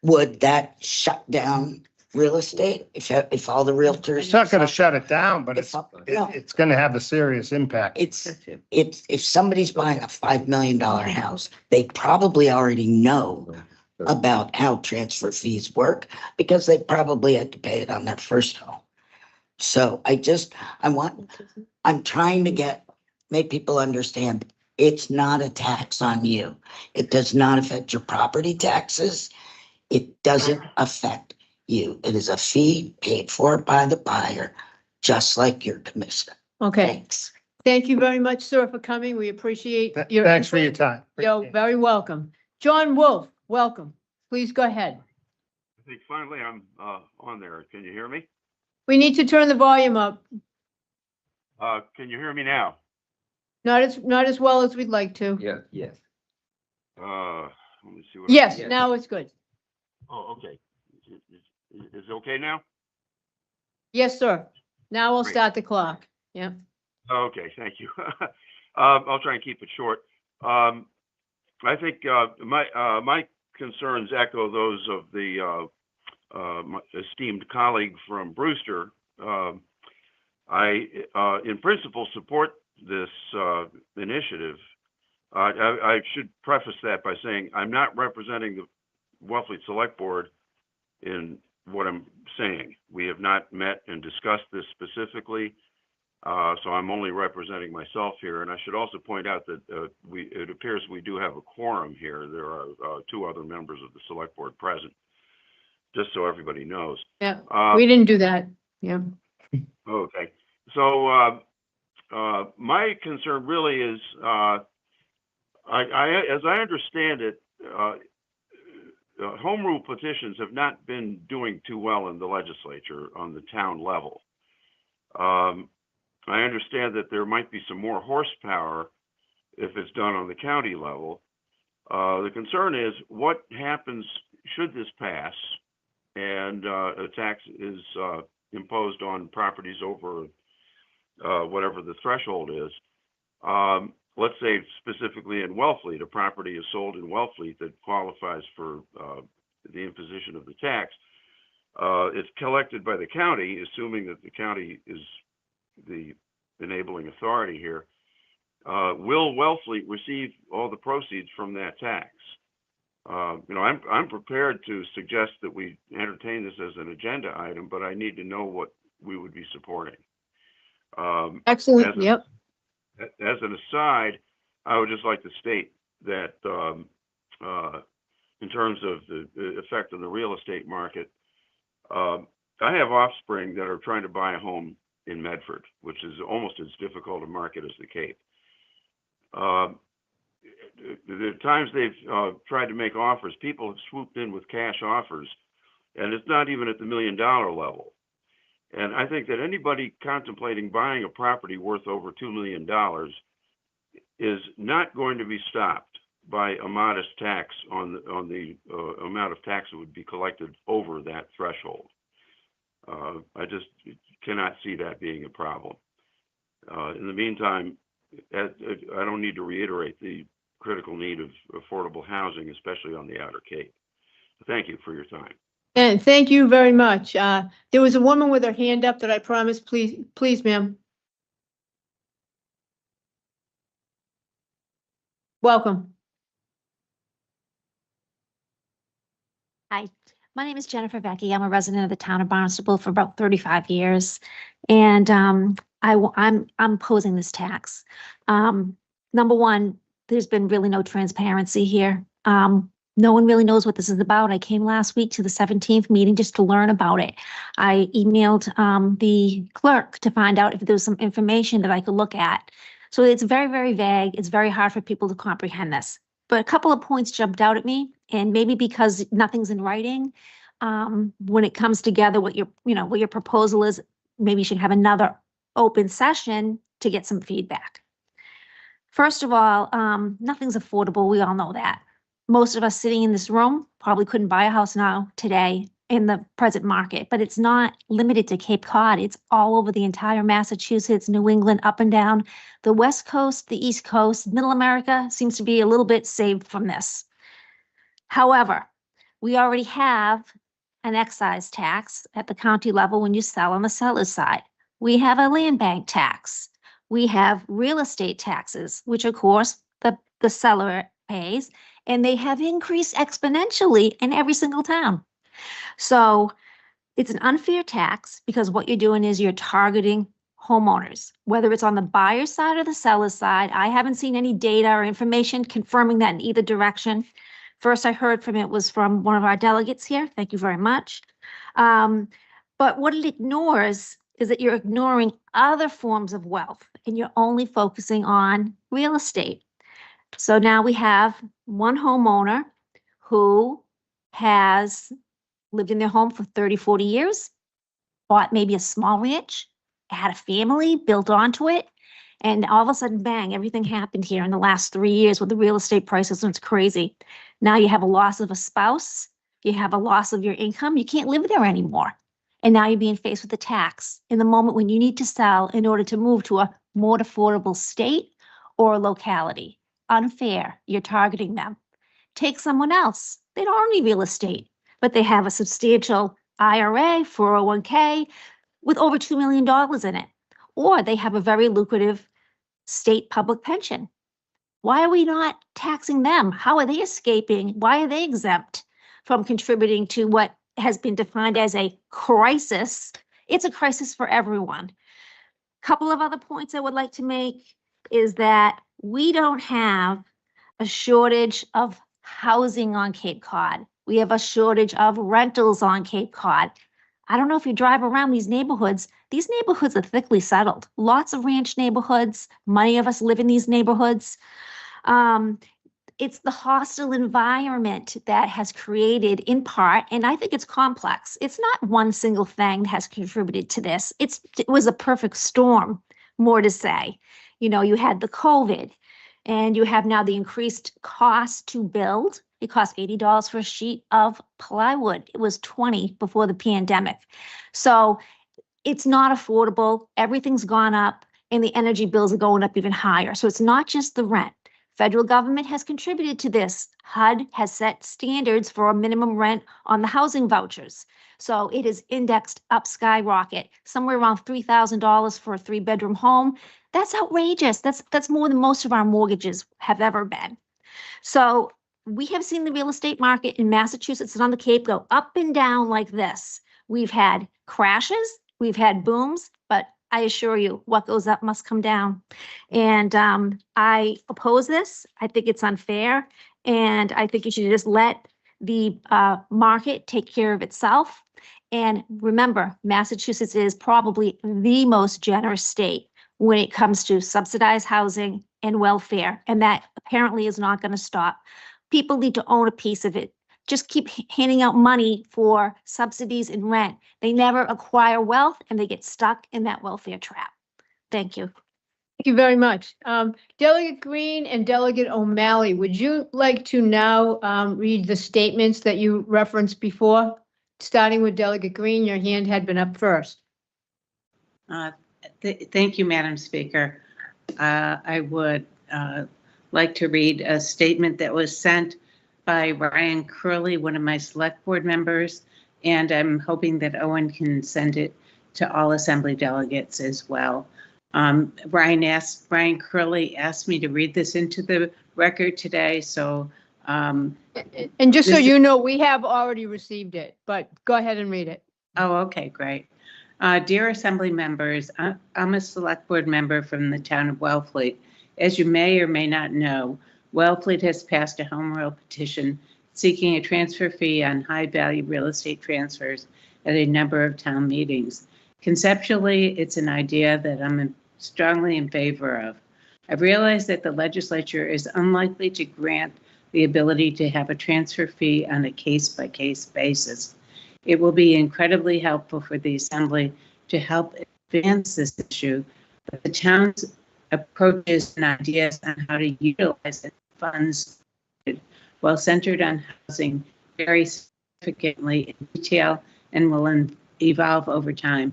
would that shut down real estate? If all the realtors. It's not gonna shut it down, but No. it's gonna have a serious impact. It's if somebody's buying a $5 million house, they probably already know about how transfer fees work because they probably had to pay it on their first home. So I'm trying to make people understand it's not a tax on you. It does not affect your property taxes. It doesn't affect you. It is a fee paid for by the buyer, just like your commission. Okay. Thanks. Thank you very much, sir, for coming. We appreciate your. Thanks for your time. You're very welcome. John Wolf, welcome. Please go ahead. I think finally I'm on there. Can you hear me? We need to turn the volume up. Can you hear me now? Not as well as we'd like to. Yes. Let me see what. Yes, now it's good. Oh, okay. Is it okay now? Yes, sir. Now we'll Great. start the clock. Yeah. Okay, thank you. I'll try and keep it short. I think my concerns echo those of the my esteemed colleague from Brewster. I, in principle, support this initiative. I should preface that by saying I'm not representing the Wellfleet Select Board in what I'm saying. We have not met and discussed this specifically, so I'm only representing myself here. And I should also point out that it appears we do have a quorum here. There are two other members of the Select Board present, just so everybody knows. Yeah, we didn't do that. Yeah. Okay. So my concern really is, as I understand it, home rule petitions have not been doing too well in the legislature on the town level. I understand that there might be some more horsepower if it's done on the county level. The concern is what happens should this pass and a tax is imposed on properties over whatever the threshold is. Let's say specifically in Wellfleet, a property is sold in Wellfleet that qualifies for the imposition of the tax. It's collected by the county, assuming that the county is the enabling authority here. Will Wellfleet receive all the proceeds from that tax? I'm prepared to suggest that we entertain this as an agenda item, but I need to know what we would be supporting. Excellent. Yep. As an aside, I would just like to state that in terms of the effect on the real estate market, I have offspring that are trying to buy a home in Medford, which is almost as difficult a market as the Cape. The times they've tried to make offers, people have swooped in with cash offers, and it's not even at the $1 million level. And I think that anybody contemplating buying a property worth over $2 million is not going to be stopped by a modest tax on the amount of tax that would be collected over that threshold. I just cannot see that being a problem. In the meantime, I don't need to reiterate the critical need of affordable housing, especially on the Outer Cape. Thank you for your time. And thank you very much. There was a woman with her hand up that I promised. Please, ma'am. Welcome. Hi, my name is Jennifer Vecchi. I'm a resident of the town of Barnstable for about 35 years. And I'm opposing this tax. Number one, there's been really no transparency here. No one really knows what this is about. I came last week to the 17th meeting just to learn about it. I emailed the clerk to find out if there was some information that I could look at. So it's very, very vague. It's very hard for people to comprehend this. But a couple of points jumped out at me, and maybe because nothing's in writing, when it comes together, what your proposal is, maybe you should have another open session to get some feedback. First of all, nothing's affordable. We all know that. Most of us sitting in this room probably couldn't buy a house now today in the present market, but it's not limited to Cape Cod. It's all over the entire Massachusetts, New England, up and down. The West Coast, the East Coast, Middle America seems to be a little bit saved from this. However, we already have an excise tax at the county level when you sell on the seller's side. We have a land bank tax. We have real estate taxes, which of course the seller pays, and they have increased exponentially in every single town. So it's an unfair tax because what you're doing is you're targeting homeowners, whether it's on the buyer's side or the seller's side. I haven't seen any data or information confirming that in either direction. First I heard from it was from one of our delegates here. Thank you very much. But what it ignores is that you're ignoring other forms of wealth and you're only focusing on real estate. So now we have one homeowner who has lived in their home for 30, 40 years, bought maybe a small ranch, had a family, built onto it, and all of a sudden, bang, everything happened here in the last 3 years with the real estate prices, and it's crazy. Now you have a loss of a spouse, you have a loss of your income, you can't live there anymore. And now you're being faced with a tax in the moment when you need to sell in order to move to a more affordable state or locality. Unfair, you're targeting them. Take someone else, they don't own any real estate, but they have a substantial IRA, 401k with over $2 million in it. Or they have a very lucrative state public pension. Why are we not taxing them? How are they escaping? Why are they exempt from contributing to what has been defined as a crisis? It's a crisis for everyone. Couple of other points I would like to make is that we don't have a shortage of housing on Cape Cod. We have a shortage of rentals on Cape Cod. I don't know if you drive around these neighborhoods are thickly settled. Lots of ranch neighborhoods. Many of us live in these neighborhoods. It's the hostile environment that has created, in part, and I think it's complex. It's not one single thing that has contributed to this. It was a perfect storm, more to say. You know, you had the COVID, and you have now the increased cost to build. It cost $80 for a sheet of plywood. It was $20 before the pandemic. So it's not affordable. Everything's gone up, and the energy bills are going up even higher. So it's not just the rent. Federal government has contributed to this. HUD has set standards for a minimum rent on the housing vouchers. So it is indexed up skyrocket, somewhere around $3,000 for a 3-bedroom home. That's outrageous. That's more than most of our mortgages have ever been. So we have seen the real estate market in Massachusetts and on the Cape go up and down like this. We've had crashes, we've had booms, but I assure you, what goes up must come down. And I oppose this. I think it's unfair. And I think you should just let the market take care of itself. And remember, Massachusetts is probably the most generous state when it comes to subsidized housing and welfare. And that apparently is not going to stop. People need to own a piece of it. Just keep handing out money for subsidies and rent. They never acquire wealth and they get stuck in that welfare trap. Thank you. Thank you very much. Delegate Green and Delegate O'Malley, would you like to now read the statements that you referenced before? Starting with Delegate Green, your hand had been up first. Thank you, Madam Speaker. I would like to read a statement that was sent by Ryan Curley, one of my select board members, and I'm hoping that Owen can send it to all assembly delegates as well. Ryan Curley asked me to read this into the record today, so. And just so you know, we have already received it, but go ahead and read it. Oh, okay, great. Dear assembly members, I'm a select board member from the town of Wellfleet. As you may or may not know, Wellfleet has passed a home rule petition seeking a transfer fee on high-value real estate transfers at a number of town meetings. Conceptually, it's an idea that I'm strongly in favor of. I realize that the legislature is unlikely to grant the ability to have a transfer fee on a case-by-case basis. It will be incredibly helpful for the Assembly to help advance this issue, but the town's approaches and ideas on how to utilize the funds while centered on housing vary significantly in detail and will evolve over time.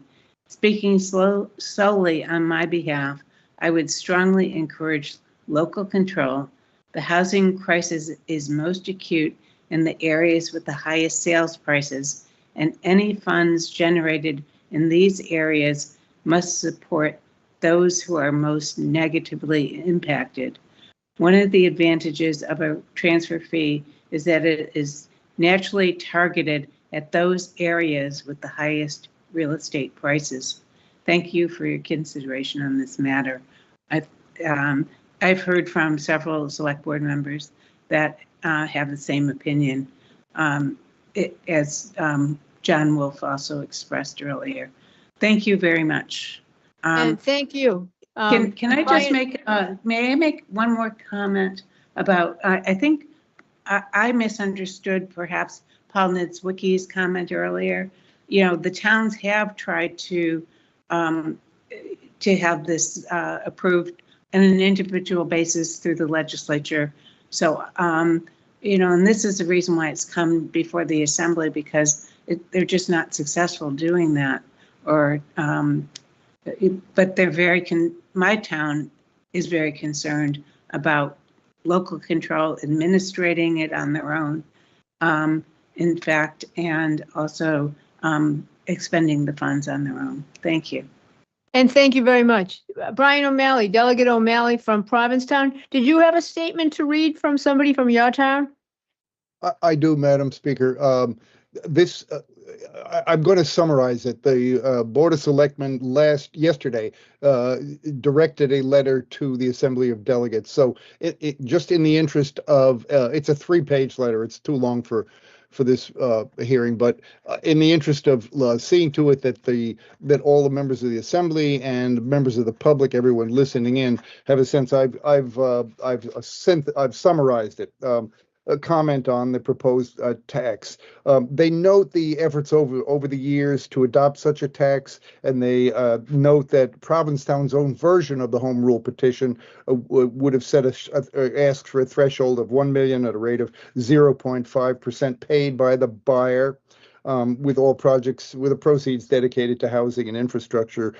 Speaking solely on my behalf, I would strongly encourage local control. The housing crisis is most acute in the areas with the highest sales prices, and any funds generated in these areas must support those who are most negatively impacted. One of the advantages of a transfer fee is that it is naturally targeted at those areas with the highest real estate prices. Thank you for your consideration on this matter. I've heard from several select board members that have the same opinion, as John Wolf also expressed earlier. Thank you very much. And thank you. Can I just Brian- may I make one more comment about, I think I misunderstood perhaps Paul Niedzwiecki's comment earlier. You know, the towns have tried to have this approved on an individual basis through the legislature. So, you know, and this is the reason why it's come before the Assembly, because they're just not successful doing that. Or, but they're my town is very concerned about local control administrating it on their own, in fact, and also expending the funds on their own. Thank you. And thank you very much. Brian O'Malley, Delegate O'Malley from Provincetown. Did you have a statement to read from somebody from your town? I do, Madam Speaker. I'm going to summarize it. The Board of Selectmen yesterday directed a letter to the Assembly of Delegates. So it just in the interest of, it's a 3-page letter. It's too long for this hearing, but in the interest of seeing to it that all the members of the Assembly and members of the public, everyone listening in, have a sense. I've summarized it. A comment on the proposed tax. They note the efforts over the years to adopt such a tax, and they note that Provincetown's own version of the home rule petition would have asked for a threshold of 1 million at a rate of 0.5% paid by the buyer. With all projects, with the proceeds dedicated to housing and infrastructure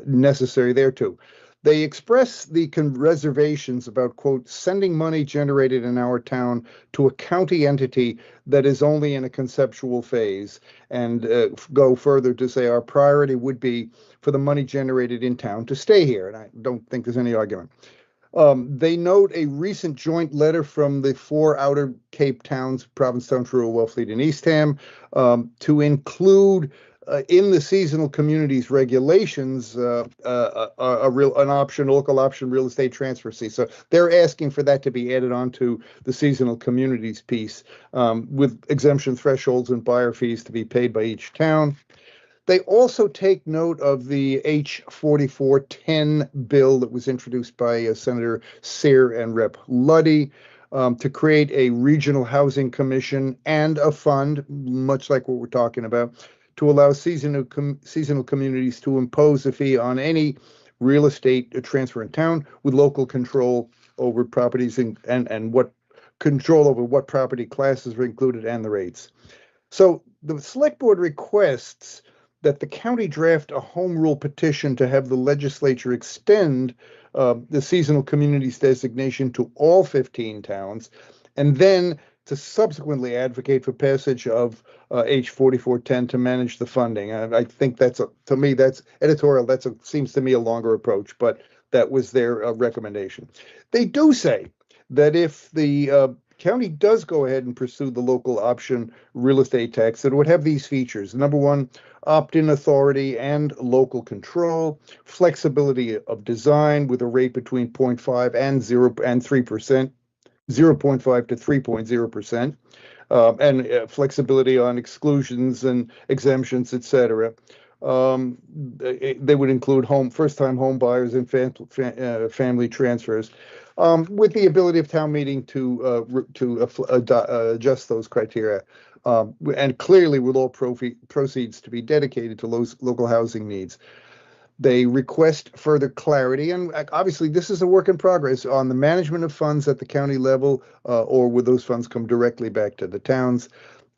necessary thereto. They express the reservations about, quote, sending money generated in our town to a county entity that is only in a conceptual phase, and go further to say our priority would be for the money generated in town to stay here. And I don't think there's any argument. They note a recent joint letter from the 4 Outer Cape towns, Provincetown, Truro, Wellfleet, and Eastham, to include in the seasonal communities regulations, an local option real estate transfer fee. So they're asking for that to be added onto the seasonal communities piece, with exemption thresholds and buyer fees to be paid by each town. They also take note of the H4410 bill that was introduced by Senator Sear and Rep. Luddy, to create a regional housing commission and a fund, much like what we're talking about, to allow seasonal communities to impose a fee on any real estate transfer in town, with local control over properties and what control over what property classes are included and the rates. So the Select Board requests that the county draft a home rule petition to have the legislature extend the seasonal communities designation to all 15 towns, and then to subsequently advocate for passage of H4410 to manage the funding. I think that's to me, that's editorial. Seems to me a longer approach, but that was their recommendation. They do say that if the county does go ahead and pursue the local option real estate tax, that it would have these features. Number one, opt-in authority and local control, flexibility of design with a rate between 0.5 and 3%. 0.5 to 3.0%, and flexibility on exclusions and exemptions, et cetera. They would include first-time home buyers and family transfers, with the ability of town meeting to adjust those criteria, and clearly with all proceeds to be dedicated to local housing needs. They request further clarity, and obviously this is a work in progress on the management of funds at the county level, or would those funds come directly back to the towns?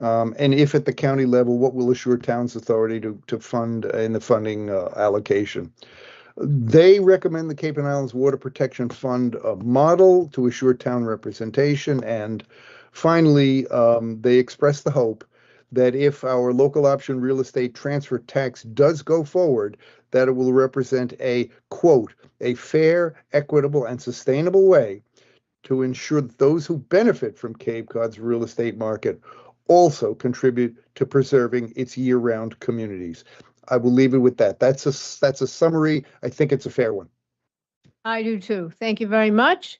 And if at the county level, what will assure towns authority to fund in the funding allocation? They recommend the Cape and Islands Water Protection Fund model to assure town representation. And finally, they express the hope that if our local option real estate transfer tax does go forward, that it will represent a, quote, a fair, equitable, and sustainable way to ensure that those who benefit from Cape Cod's real estate market also contribute to preserving its year-round communities. I will leave it with that. That's a summary. I think it's a fair one. I do too. Thank you very much.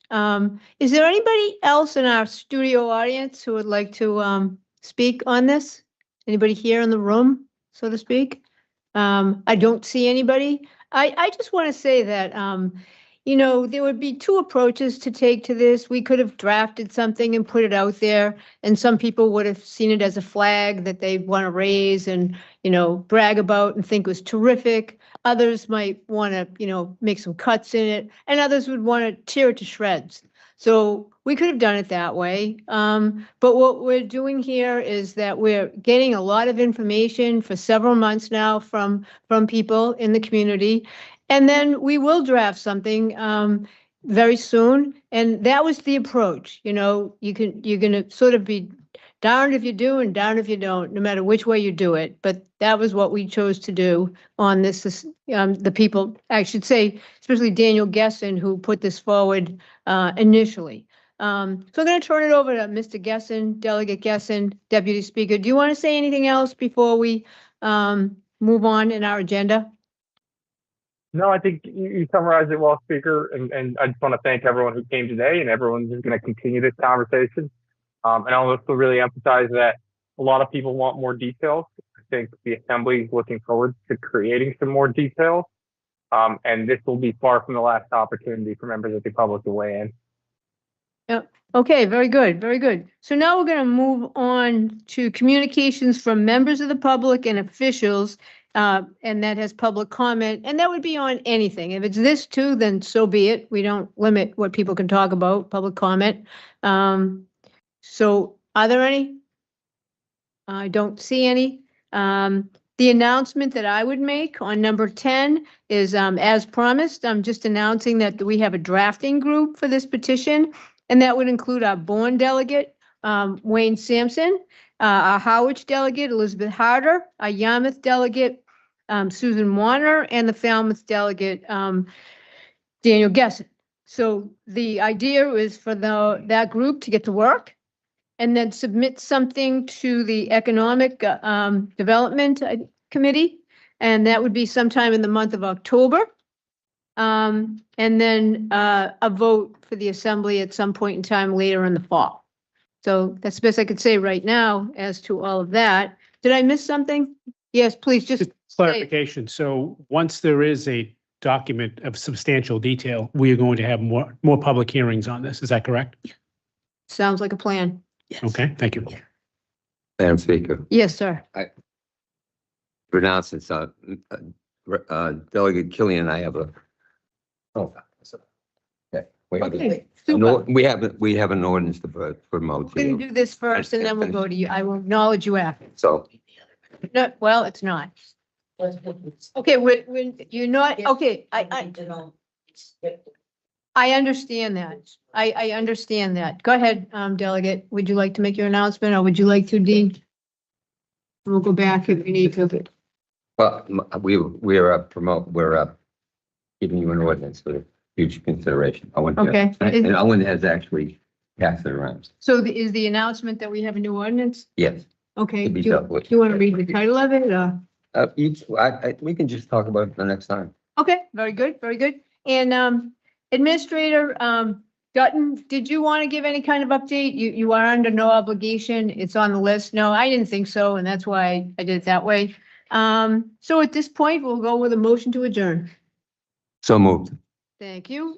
Is there anybody else in our studio audience who would like to speak on this? Anybody here in the room, so to speak? I don't see anybody. I just want to say that, you know, there would be two approaches to take to this. We could have drafted something and put it out there, and some people would have seen it as a flag that they want to raise and, you know, brag about and think was terrific. Others might want to, you know, make some cuts in it, and others would want to tear it to shreds. So we could have done it that way. But what we're doing here is that we're getting a lot of information for several months now from people in the community. And then we will draft something very soon. And that was the approach. You know, you're going to sort of be darned if you do and darned if you don't, no matter which way you do it. But that was what we chose to do on this. The people, I should say, especially Daniel Gesson, who put this forward initially. So I'm going to turn it over to Mr. Gesson, Delegate Gesson, Deputy Speaker. Do you want to say anything else before we move on in our agenda? No, I think you summarized it well, Speaker, and I just want to thank everyone who came today and everyone who's going to continue this conversation. And I'll also really emphasize that a lot of people want more details. I think the Assembly is looking forward to creating some more details, and this will be far from the last opportunity for members of the public to weigh in. Yep. Okay, very good, very good. So now we're going to move on to communications from members of the public and officials. And that has public comment, and that would be on anything. If it's this too, then so be it. We don't limit what people can talk about, public comment. So are there any? I don't see any. The announcement that I would make on number 10 is, as promised, I'm just announcing that we have a drafting group for this petition, and that would include our Bourne delegate, Wayne Sampson, our Howard delegate, Elizabeth Harder, our Yarmouth delegate, Susan Warner, and the Falmouth delegate, Daniel Gesson. So the idea is for that group to get to work and then submit something to the Economic Development Committee, and that would be sometime in the month of October. And then a vote for the Assembly at some point in time later in the fall. So that's the best I could say right now as to all of that. Did I miss something? Yes, please, just clarification. So once there is a document of substantial detail, we are going to have more public hearings on this. Is that correct? Sounds like a plan. Okay, thank you. Madam Speaker, Yes, sir. pronounce it, Delegate Killian and I have Okay, we have an ordinance to promote. We're going to do this first and then we'll go to you. I will acknowledge you after. So, No, well, it's not. Okay, when you're not, okay, I understand that. I understand that. Go ahead, Delegate. Would you like to make your announcement or would you like to, Dean? We'll go back if we need to. well, we're giving you an ordinance for future consideration. Okay. And Owen has actually passed it around. So is the announcement that we have a new ordinance? Yes. Okay, To do be you dealt with. want to read the title of it or? We can just talk about it the next time. Okay, very good, very good. And Administrator, Dutton, did you want to give any kind of update? You are under no obligation. It's on the list. No, I didn't think so, and that's why I did it that way. So at this point, we'll go with a motion to adjourn. So moved. Thank you.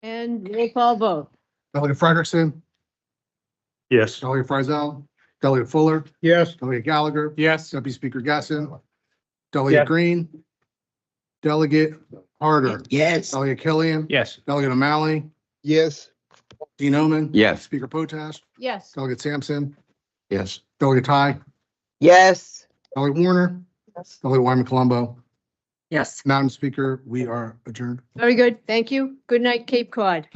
And roll call vote. Delegate Frederickson, Yes. Delegate Frizell, Delegate Fuller, Yes. Delegate Gallagher, Yes. Deputy Speaker Gasson, Delegate Yes. Green, Delegate Harder, Yes. Delegate Killian, Yes. Delegate O'Malley, Yes. Dean Omen. Yes. Speaker Potash, Yes. Delegate Sampson, Yes. Delegate Ty, Yes. Delegate Warner, Delegate Wyman Colombo. Yes. Madam Speaker, we are adjourned. Very good. Thank you. Good night, Cape Cod.